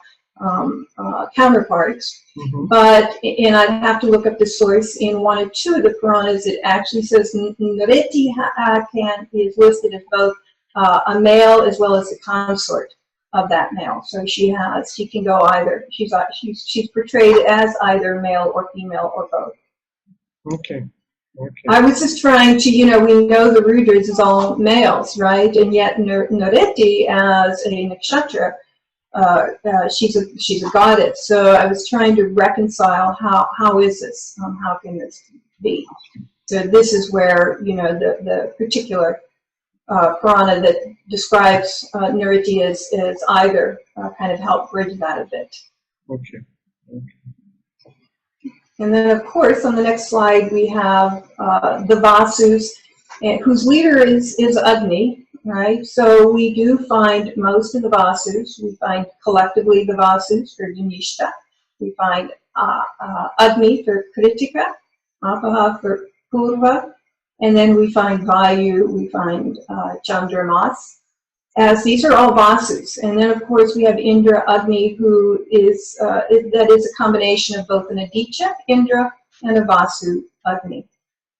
counterparts. But, and I'd have to look up the source, in 1 or 2 of the Puranas, it actually says Nariti is listed as both a male as well as a consort of that male. So she can go either. She's portrayed as either male or female or both. Okay. Okay. I was just trying to, you know, we know the Rudras is all males, right? And yet Nariti as a nakshatra, she's a goddess. So I was trying to reconcile how is this? How can this be? So this is where, you know, the particular Purana that describes Nariti as either kind of help bridge that a bit. Okay. Okay. And then, of course, on the next slide, we have the Vasus, whose leader is Agni, right? So we do find most of the Vasus. We find collectively the Vasus for Janishta. We find Agni for Kritika, Apaha for Purva, and then we find Vayu, we find Chandramas, as these are all Vasus. And then, of course, we have Indra Agni, who is, that is a combination of both an Aditya, Indra, and a Vasu Agni.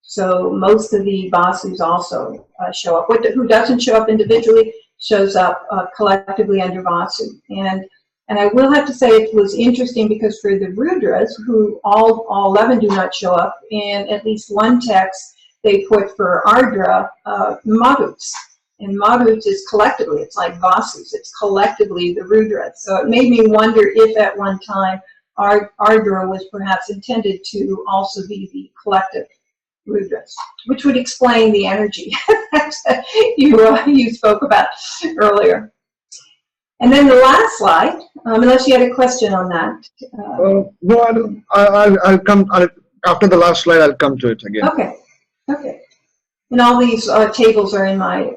So most of the Vasus also show up. Who doesn't show up individually shows up collectively under Vasu. And I will have to say it was interesting because for the Rudras, who all 11 do not show up, in at least one text they put for Ardra, Maruts. And Maruts is collectively, it's like Vasus, it's collectively the Rudras. So it made me wonder if at one time Ardra was perhaps intended to also be the collective Rudras, which would explain the energy that you spoke about earlier. And then the last slide, unless you had a question on that. No, I don't. I'll come after the last slide. I'll come to it again. Okay. Okay. And all these tables are in my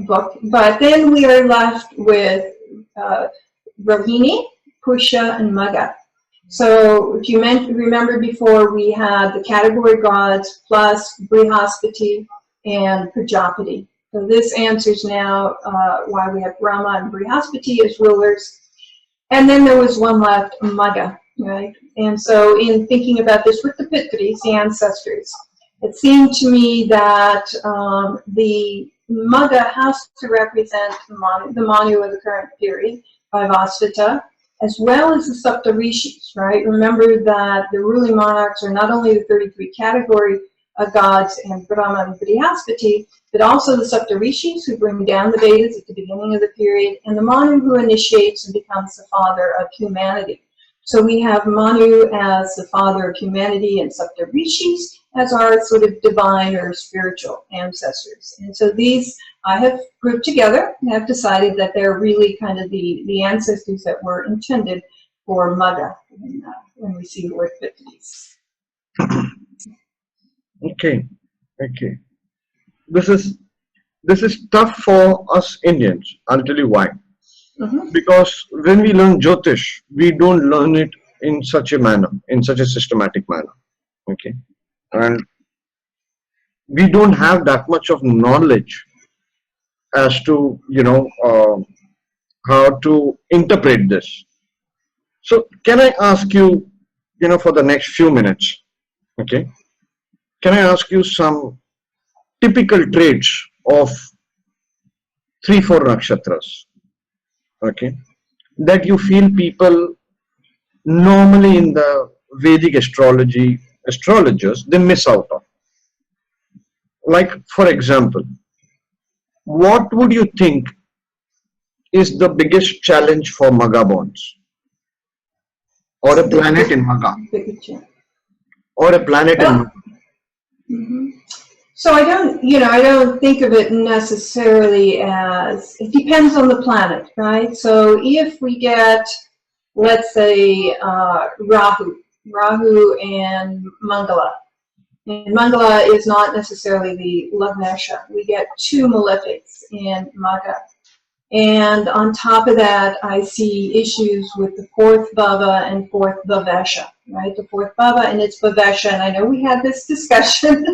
book. But then we are left with Rohini, Pusha, and Magha. So if you remember before, we had the category gods plus Brihaspati and Prajapati. So this answers now why we have Brahma and Brihaspati as rulers. And then there was one left, Magha, right? And so in thinking about this with the Pitris, the ancestors, it seemed to me that the Magga has to represent the Manu of the current period, Vaivasvata, as well as the Saptarishis, right? Remember that the ruling monarchs are not only the 33 category gods and Brahma and Brihaspati, but also the Saptarishis who bring down the Vedas at the beginning of the period, and the Manu who initiates and becomes the father of humanity. So we have Manu as the father of humanity and Saptarishis as our sort of divine or spiritual ancestors. And so these I have grouped together and have decided that they're really kind of the ancestors that were intended for Magga when we see the word Pitris. Okay, okay. This is tough for us Indians. I'll tell you why. Because when we learn Jyotish, we don't learn it in such a manner, in such a systematic manner. Okay, and we don't have that much of knowledge as to how to interpret this. So, can I ask you, for the next few minutes, okay? Can I ask you some typical traits of 3-4 nakshatras, okay, that you feel people normally in the Vedic astrologers, they miss out on? Like, for example, what would you think is the biggest challenge for Magga bonds? Or a planet in Magga? Or a planet in Magga? So I don't think of it necessarily as, it depends on the planet, right? So if we get, let's say, Rahu and Mangala. And Mangala is not necessarily the Lavnesha. We get 2 malefics in Magga. And on top of that, I see issues with the 4th Bhava and 4th Bhavesha, right? The 4th Bhava and its Bhavesha. And I know we had this discussion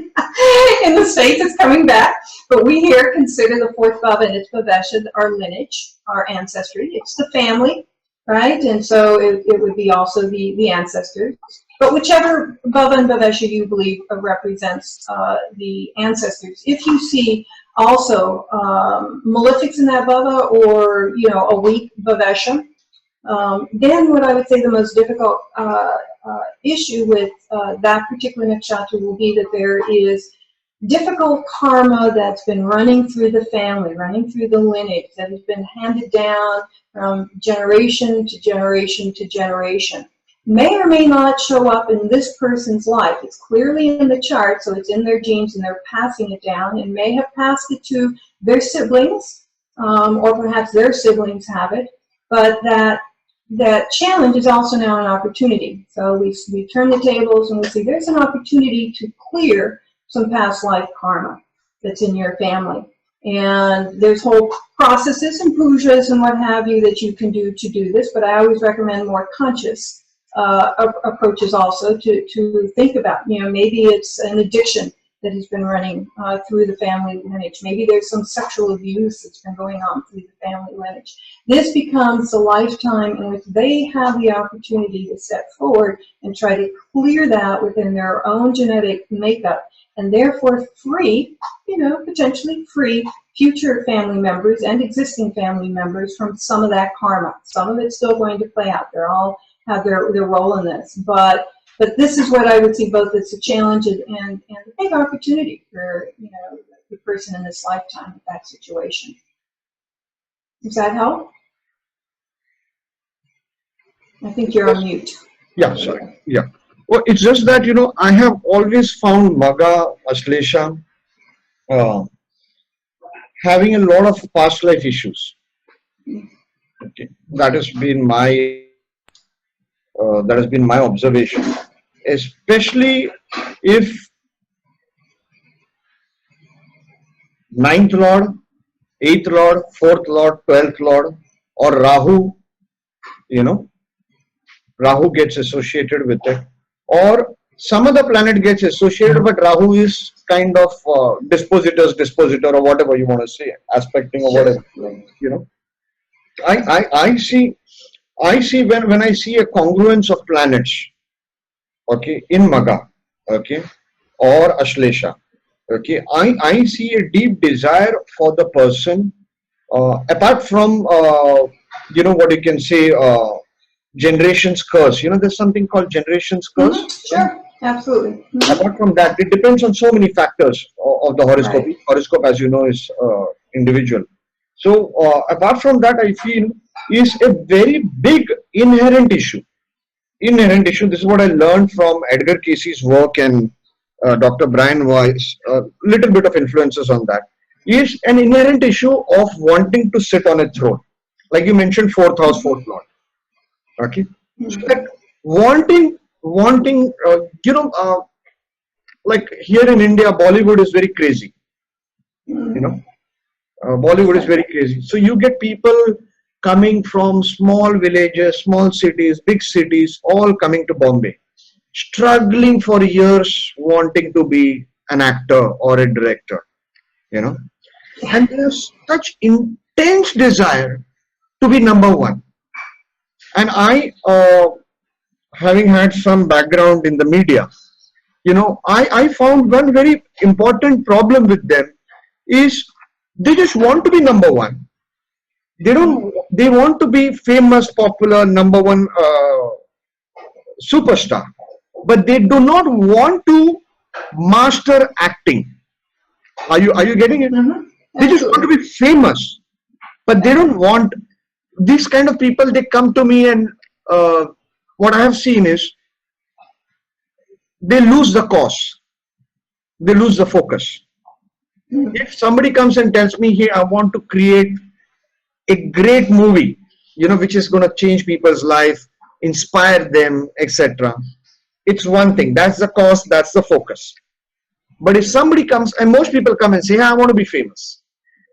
in the States, it's coming back, but we here consider the 4th Bhava and its Bhavesha our lineage, our ancestry. It's the family, right? And so it would be also the ancestors. But whichever Bhava and Bhavesha you believe represents the ancestors, if you see also malefics in that bhava or a weak bhavesha, then what I would say the most difficult issue with that particular nakshatra will be that there is difficult karma that's been running through the family, running through the lineage, that has been handed down from generation to generation to generation. May or may not show up in this person's life. It's clearly in the chart, so it's in their genes and they're passing it down, and may have passed it to their siblings, or perhaps their siblings have it, but that challenge is also now an opportunity. So we turn the tables and we see there's an opportunity to clear some past life karma that's in your family. And there's whole processes and pujas and what have you that you can do to do this, but I always recommend more conscious approaches also to think about. Maybe it's an addiction that has been running through the family lineage. Maybe there's some sexual abuse that's been going on through the family lineage. This becomes a lifetime in which they have the opportunity to step forward and try to clear that within their own genetic makeup, and therefore free, potentially free future family members and existing family members from some of that karma. Some of it's still going to play out. They're all have their role in this, but this is what I would see both as a challenge and a big opportunity for the person in this lifetime with that situation. Does that help? I think you're on mute. Yeah, sorry. Yeah. Well, it's just that I have always found Magga Aslesha having a lot of past life issues. Okay, that has been my observation, especially if 9th Lord, 8th Lord, 4th Lord, 12th Lord, or Rahu, Rahu gets associated with it, or some other planet gets associated, but Rahu is kind of dispositor, or whatever you want to say, aspecting or whatever, I see when I see a congruence of planets, okay, in Maga, okay, or Ashlesha, okay, I see a deep desire for the person, apart from, what you can say, generations curse. There's something called generations curse. Sure, absolutely. Apart from that, it depends on so many factors of the horoscope. Right. Each horoscope, as you know, is individual. So apart from that, I feel is a very big inherent issue. This is what I learned from Edgar Casey's work and Dr. Brian Weiss. A little bit of influences on that is an inherent issue of wanting to sit on a throne, like you mentioned, fourth house, fourth lord. Okay, so that wanting, like here in India, Bollywood is very crazy. You know, Bollywood is very crazy. So you get people coming from small villages, small cities, big cities, all coming to Bombay, struggling for years, wanting to be an actor or a director. You know, and there's such intense desire to be number one. And I, having had some background in the media, I found one very important problem with them is they just want to be number one. They want to be famous, popular, number one superstar, but they do not want to master acting. Are you getting it? They just want to be famous, but they don't want these kind of people. They come to me, and what I have seen is they lose the cause, they lose the focus. If somebody comes and tells me, hey, I want to create a great movie, which is going to change people's life, inspire them, etc., it's one thing. That's the cause, that's the focus. But if somebody comes, and most people come and say, hey, I want to be famous.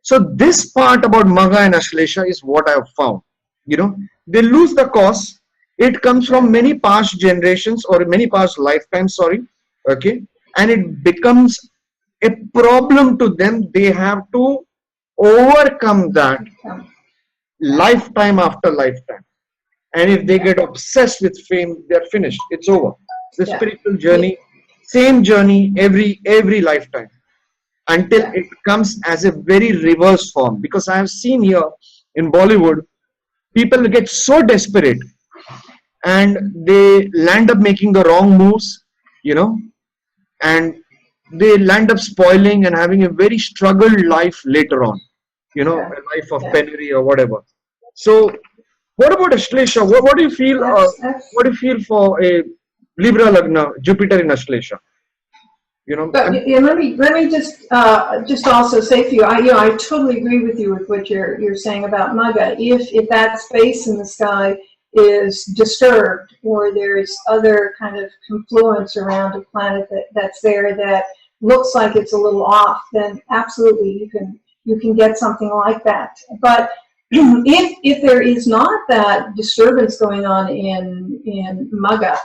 So this part about Maga and Ashlesha is what I have found. They lose the cause. It comes from many past generations or many past lifetimes, okay, and it becomes a problem to them. They have to overcome that lifetime after lifetime. And if they get obsessed with fame, they're finished. It's over. The spiritual journey, same journey every lifetime, until it comes as a very reverse form. Because I have seen here in Bollywood, people get so desperate and they land up making the wrong moves, and they land up spoiling and having a very struggled life later on, a life of penury or whatever. So, what about Ashlesha? What do you feel? What do you feel for a Libra Lagna, Jupiter in Ashlesha? But let me just also say for you, I totally agree with you with what you're saying about Maga. If that space in the sky is disturbed, or there's other kind of confluence around a planet that's there that looks like it's a little off, then absolutely you can get something like that. But if there is not that disturbance going on in Maga,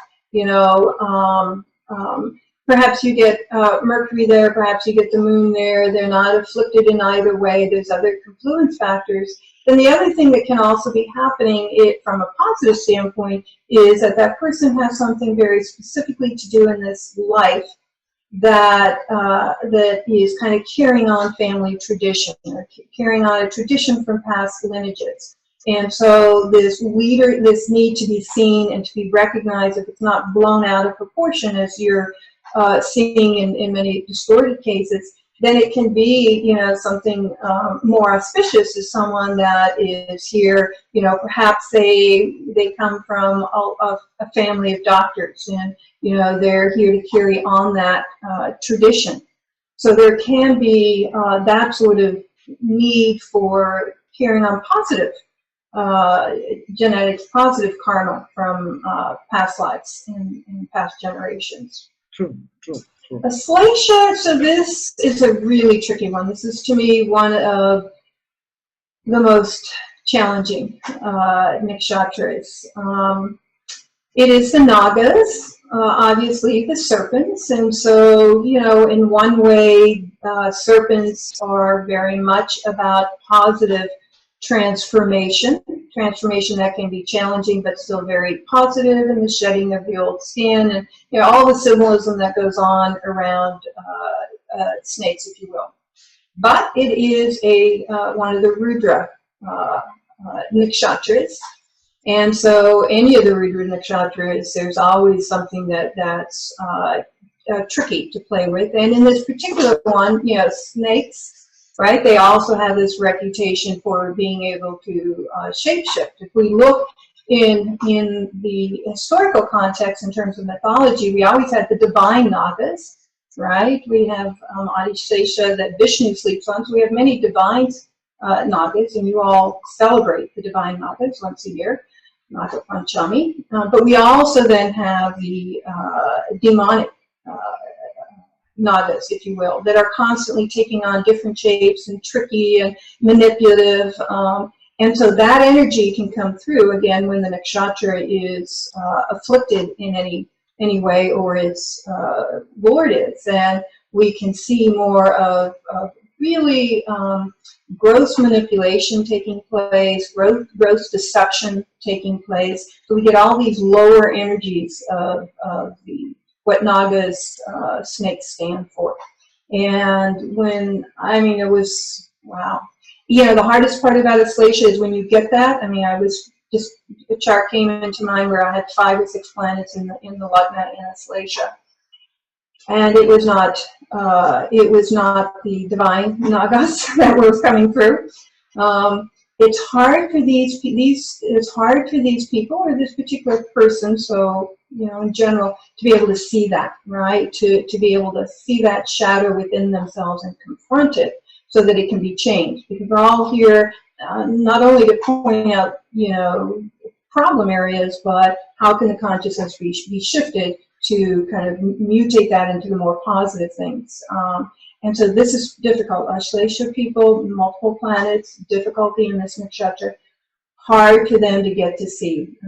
perhaps you get Mercury there, perhaps you get the Moon there, they're not afflicted in either way, there's other confluence factors. Then the other thing that can also be happening from a positive standpoint is that person has something very specifically to do in this life that is kind of carrying on family tradition, or carrying on a tradition from past lineages. And so this need to be seen and to be recognized, if it's not blown out of proportion as you're seeing in many distorted cases, then it can be, something more auspicious as someone that is here. Perhaps they come from a family of doctors, and they're here to carry on that tradition. So there can be that sort of need for carrying on positive genetics, positive karma from past lives and past generations. True. Ashlesha, so this is a really tricky one. This is, to me, one of the most challenging nakshatras. It is the Nagas, obviously the serpents, and so, in one way, serpents are very much about positive transformation transformation that can be challenging, but still very positive, and the shedding of the old skin, and all the symbolism that goes on around snakes, if you will. But it is one of the Rudra nakshatras. And so any of the Rudra nakshatras, there's always something that's tricky to play with. And in this particular one, snakes, right, they also have this reputation for being able to shapeshift. If we look in the historical context in terms of mythology, we always had the divine Nagas, right? We have Adishesha that Vishnu sleeps on, so we have many divine Nagas, and you all celebrate the divine Nagas once a year, Naga Panchami. But we also then have the demonic Nagas, if you will, that are constantly taking on different shapes and tricky and manipulative. And so that energy can come through again when the nakshatra is afflicted in any way, or its lord is. And we can see more of really gross manipulation taking place, gross deception taking place. So we get all these lower energies of what Nagas, snakes stand for. And it was, wow. The hardest part about Astrology is when you get that. A chart came into mind where I had 5 or 6 planets in the Lagna in Astrology. And it was not the divine Nagas that was coming through. It's hard for these people, or this particular person, so in general, to be able to see that, right? To be able to see that shadow within themselves and confront it so that it can be changed. Because we're all here not only to point out, problem areas, but how can the consciousness be shifted to kind of mutate that into the more positive things. And so this is difficult. Ashlesha people, multiple planets, difficulty in this nakshatra, hard for them to get to see.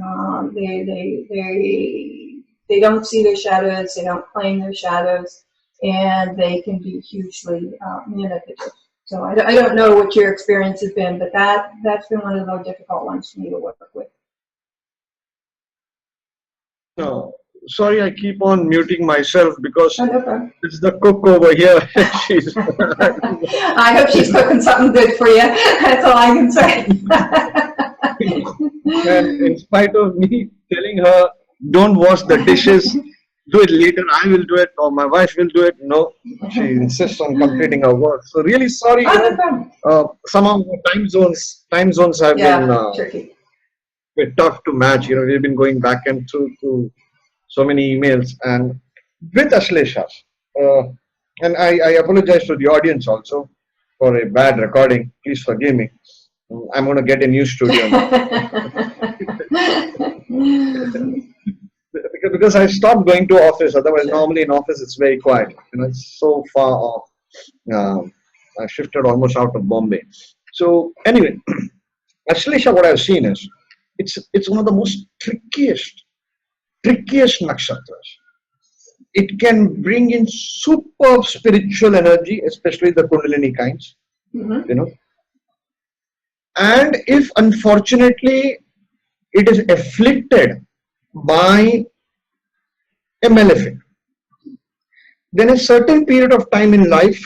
They don't see their shadows, they don't claim their shadows, and they can be hugely manipulative. So I don't know what your experience has been, but that's been one of the more difficult ones for me to work with. No, sorry, I keep on muting myself because it's the cook over here. She's I hope she's cooking something good for you. That's all I can say. And in spite of me telling her, don't wash the dishes, do it later, I will do it, or my wife will do it. No, she insists on completing her work. So really sorry. Somehow time zones have been tricky. Bit tough to match. We've been going back and through so many emails, and with Ashleshas. And I apologize to the audience also for a bad recording. Please forgive me. I'm going to get a new studio because I stopped going to office. Otherwise, normally in office it's very quiet. It's so far off. I shifted almost out of Bombay. So anyway, Ashlesha, what I've seen is it's one of the most trickiest nakshatras. It can bring in superb spiritual energy, especially the Kundalini kinds. And if unfortunately it is afflicted by a malefic, then a certain period of time in life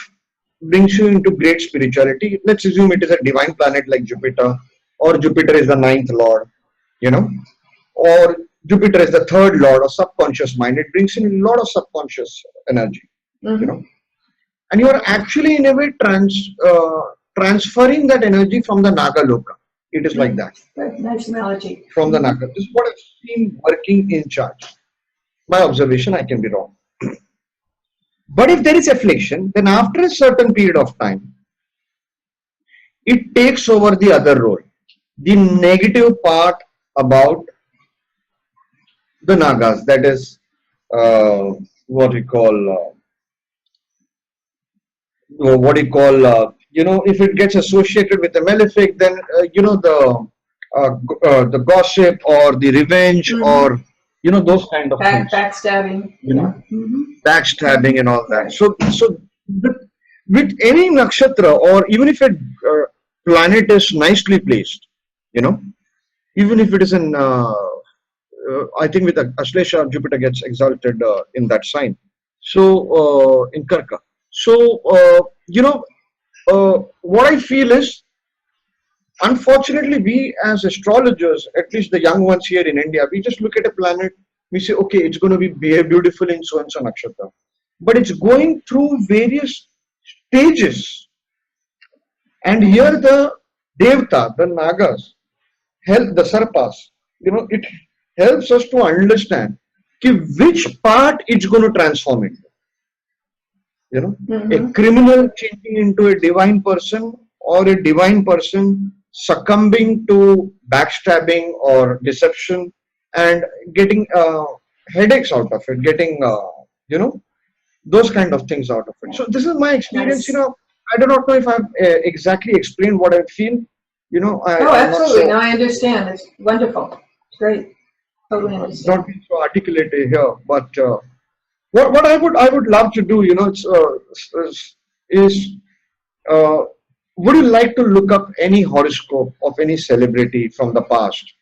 brings you into great spirituality. Let's assume it is a divine planet like Jupiter, or Jupiter is the 9th lord, or Jupiter is the 3rd lord of subconscious mind. It brings in a lot of subconscious energy, and you are actually in a way transferring that energy from the Naga Loka. It is like that. Nice analogy. From the Naga. This is what I've seen working in charts. My observation, I can be wrong. But if there is affliction, then after a certain period of time, it takes over the other role. The negative part about the Nagas, that is what we call if it gets associated with a malefic, then the gossip or the revenge, or those kind of things, backstabbing, backstabbing and all that. So with any nakshatra, or even if a planet is nicely placed, even if it is in, I think with Ashlesha, Jupiter gets exalted in that sign. So, in Karka. So, what I feel is, unfortunately, we as astrologers, at least the young ones here in India, we just look at a planet, we say, okay, it's going to be behave beautiful in so and so nakshatra. But it's going through various stages. And here the Devta, the Nagas, help the Sarpas, it helps us to understand which part it's going to transform into. A criminal changing into a divine person, or a divine person succumbing to backstabbing or deception and getting headaches out of it, getting, those kind of things out of it. So this is my experience. Nice. I do not know if I've exactly explained what I feel. Oh, I'm not absolutely. so, No, I understand. It's wonderful. It's great. Totally understand. not being so articulated here, but what I would love to do, is uh, would you like to look up any horoscope of any celebrity from the past?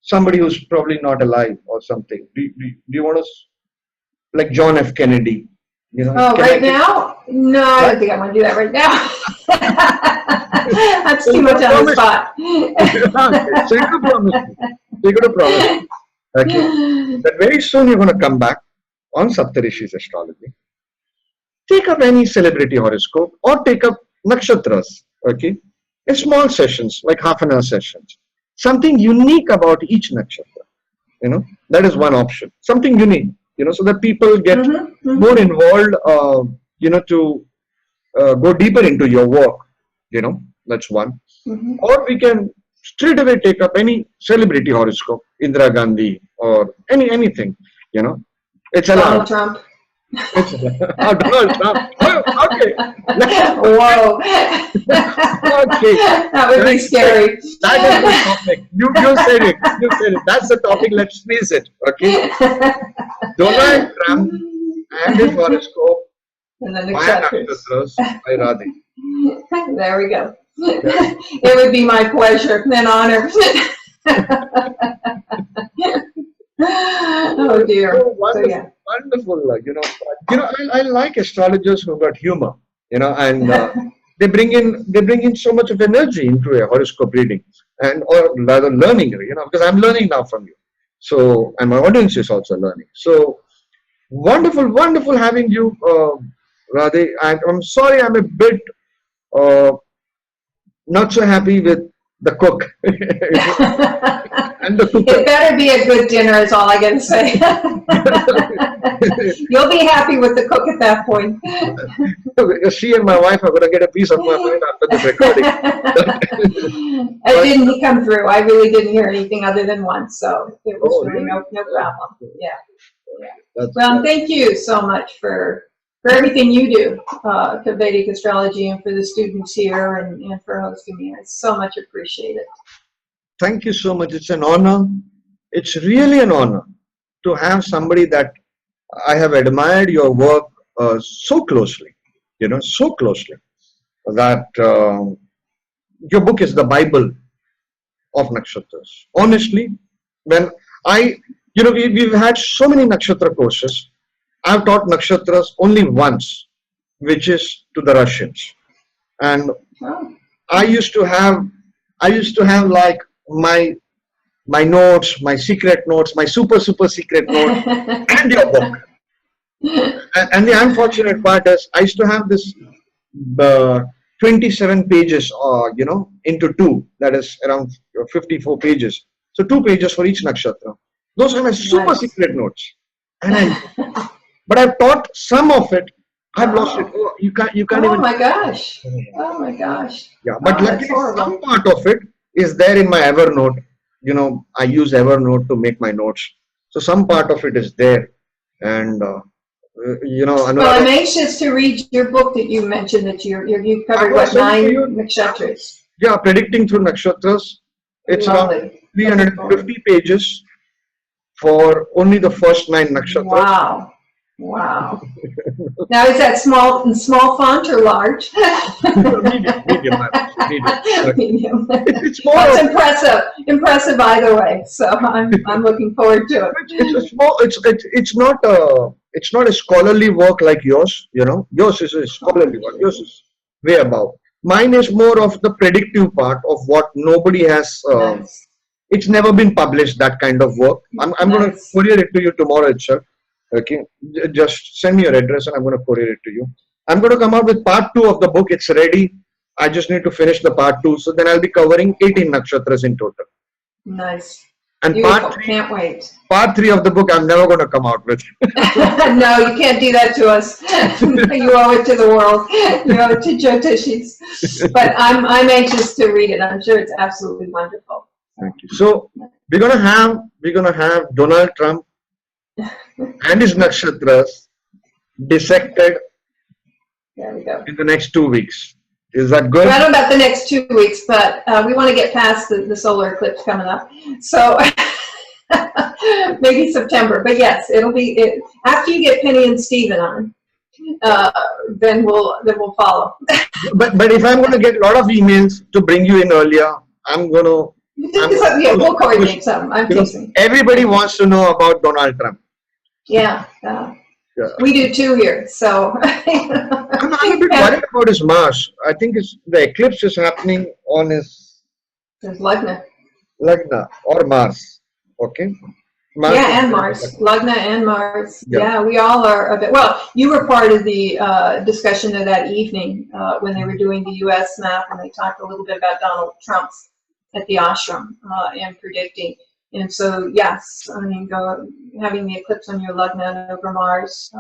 Somebody who's probably not alive or something. Do you want to, like John F. Kennedy? Oh, Can I right take now? No, I what? don't think I want to do that right now. That's So too you much gotta on the promise. spot. Okay, so you gotta promise me. You gotta promise me. Okay. That very soon you're gonna come back on Saptarishis astrology. Take up any celebrity horoscope or take up nakshatras. Okay. A small sessions, like half an hour sessions. Something unique about each nakshatra. That is one option. Something unique. So that people get more involved. To go deeper into your work. That's one. Or we can straight away take up any celebrity horoscope, Indira Gandhi or anything. You know, it's Donald allowed. Trump. It's Donald Trump. Oh, okay. Whoa. Okay. That would be Thank you. scary. That is the topic. You said it. You said it. That's the topic. Let's squeeze it. Okay. Donald Trump and his horoscope And then by Nakshatras. Nakshatras by Radhi. There we go. There. It would be my pleasure and honor. Oh dear. So So wonderful, yeah. wonderful. I like astrologers who got humor. And they bring in so much of energy into a horoscope reading, and or rather learning. Because I'm learning now from you. So and my audience is also learning. So wonderful, wonderful having you, Radhe. I'm sorry, I'm a bit uh, not so happy with the cook and the It cooker. better be a good dinner is all I gotta say. You'll be happy with the cook at that point. She and my wife are going to get a piece of my mind after this recording. It didn't come through. I really didn't hear anything other than once, so it was Oh, really really? no problem. Yeah. Yeah. That's Well, thank you so much for everything you do to Vedic astrology and for the students here and for hosting me. It's so much appreciated. Thank you so much. It's an honor. It's really an honor to have somebody that I have admired your work so closely, so closely that your book is the Bible of nakshatras. Honestly, when we've had so many nakshatra courses. I've taught nakshatras only once, which is to the Russians. And Oh. I used to have, like my notes, my secret notes, my super, super secret notes, and your book. And the unfortunate part is I used to have this 27 pages, into two, that is around 54 pages. So 2 pages for each nakshatra. Those are my super Nice. secret notes. But I've taught some of it. I've lost it. Oh, you can't Oh even. my gosh. Oh my gosh. Yeah, but Oh, that's luckily horrible. some part of it is there in my Evernote. I use Evernote to make my notes. So some part of it is there. And, Well, I'm Anuradha, anxious to read your book that you mentioned that you've I'm covered, going to what, send it to 9 you. nakshatras. Yeah, predicting through nakshatras. It's around Lovely. 350 pages for only the first 9 nakshatras. Wow. Wow. Now, is that small font or large? Medium, medium, medium. Medium. It's more That's of, impressive either way. So I'm looking forward to it. it's a small, it's not a scholarly work like yours, you know. Yours is a scholarly work. Yours is way above. Mine is more of the predictive part of what nobody has. Nice. It's never been published, that kind of work. I'm going to Nice. courier it to you tomorrow itself. Okay, just send me your address and I'm going to courier it to you. I'm going to come out with part 2 of the book. It's ready. I just need to finish the part 2. So then I'll be covering 18 nakshatras in total. Nice. And Beautiful. Can't wait. part 3 of the book, I'm never going to come out with. No, you can't do that to us. You owe it to the world. You owe it to Jyotishis. But I'm anxious to read it. I'm sure it's absolutely wonderful. Thank you. So we're gonna have Donald Trump and his nakshatras dissected There we go. in the next 2 weeks. Is that good? I don't know about the next 2 weeks, but we want to get past the solar eclipse coming up. So maybe September. But yes, it'll be after you get Penny and Stephen on. Then we'll follow. But if I'm going to get a lot of emails to bring you in earlier, Yeah, we'll coordinate some. I'm teasing. Everybody wants to know about Donald Trump. Yeah. Yeah. We do too here. So I'm a bit worried about his Mars. I think the eclipse is happening on his there's Lagna. Lagna or Mars. Okay. Mars Yeah, and Mars. Lagna and Mars. Yeah. Yeah, we all are a bit. Well, you were part of the discussion of that evening when they were doing the U.S. map, and they talked a little bit about Donald Trump's at the ashram and predicting. And so, yes, I mean, having the eclipse on your Lagna over Mars,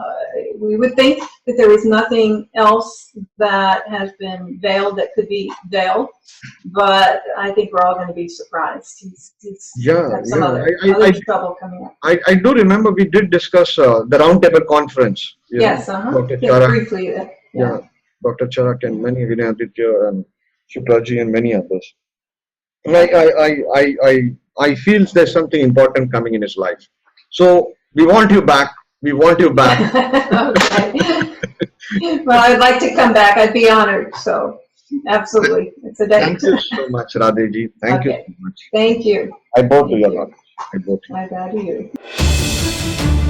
we would think that there was nothing else that has been veiled that could be veiled, but I think we're all going to be surprised. He's got some other trouble coming up. I do remember we did discuss the roundtable conference. Yes, Dr. yeah, Charak, briefly. yeah, Dr. Charak and many, Vinay Aditya and Shukraji and many others. And I feel there's something important coming in his life. So we want you back. We want you back. Okay. Well, I'd like to come back. I'd be honored. So absolutely. It's a day. Thank you so much, Radheji. Thank you so much. Thank you. I bow to your knowledge. I bow to you. I bow to you.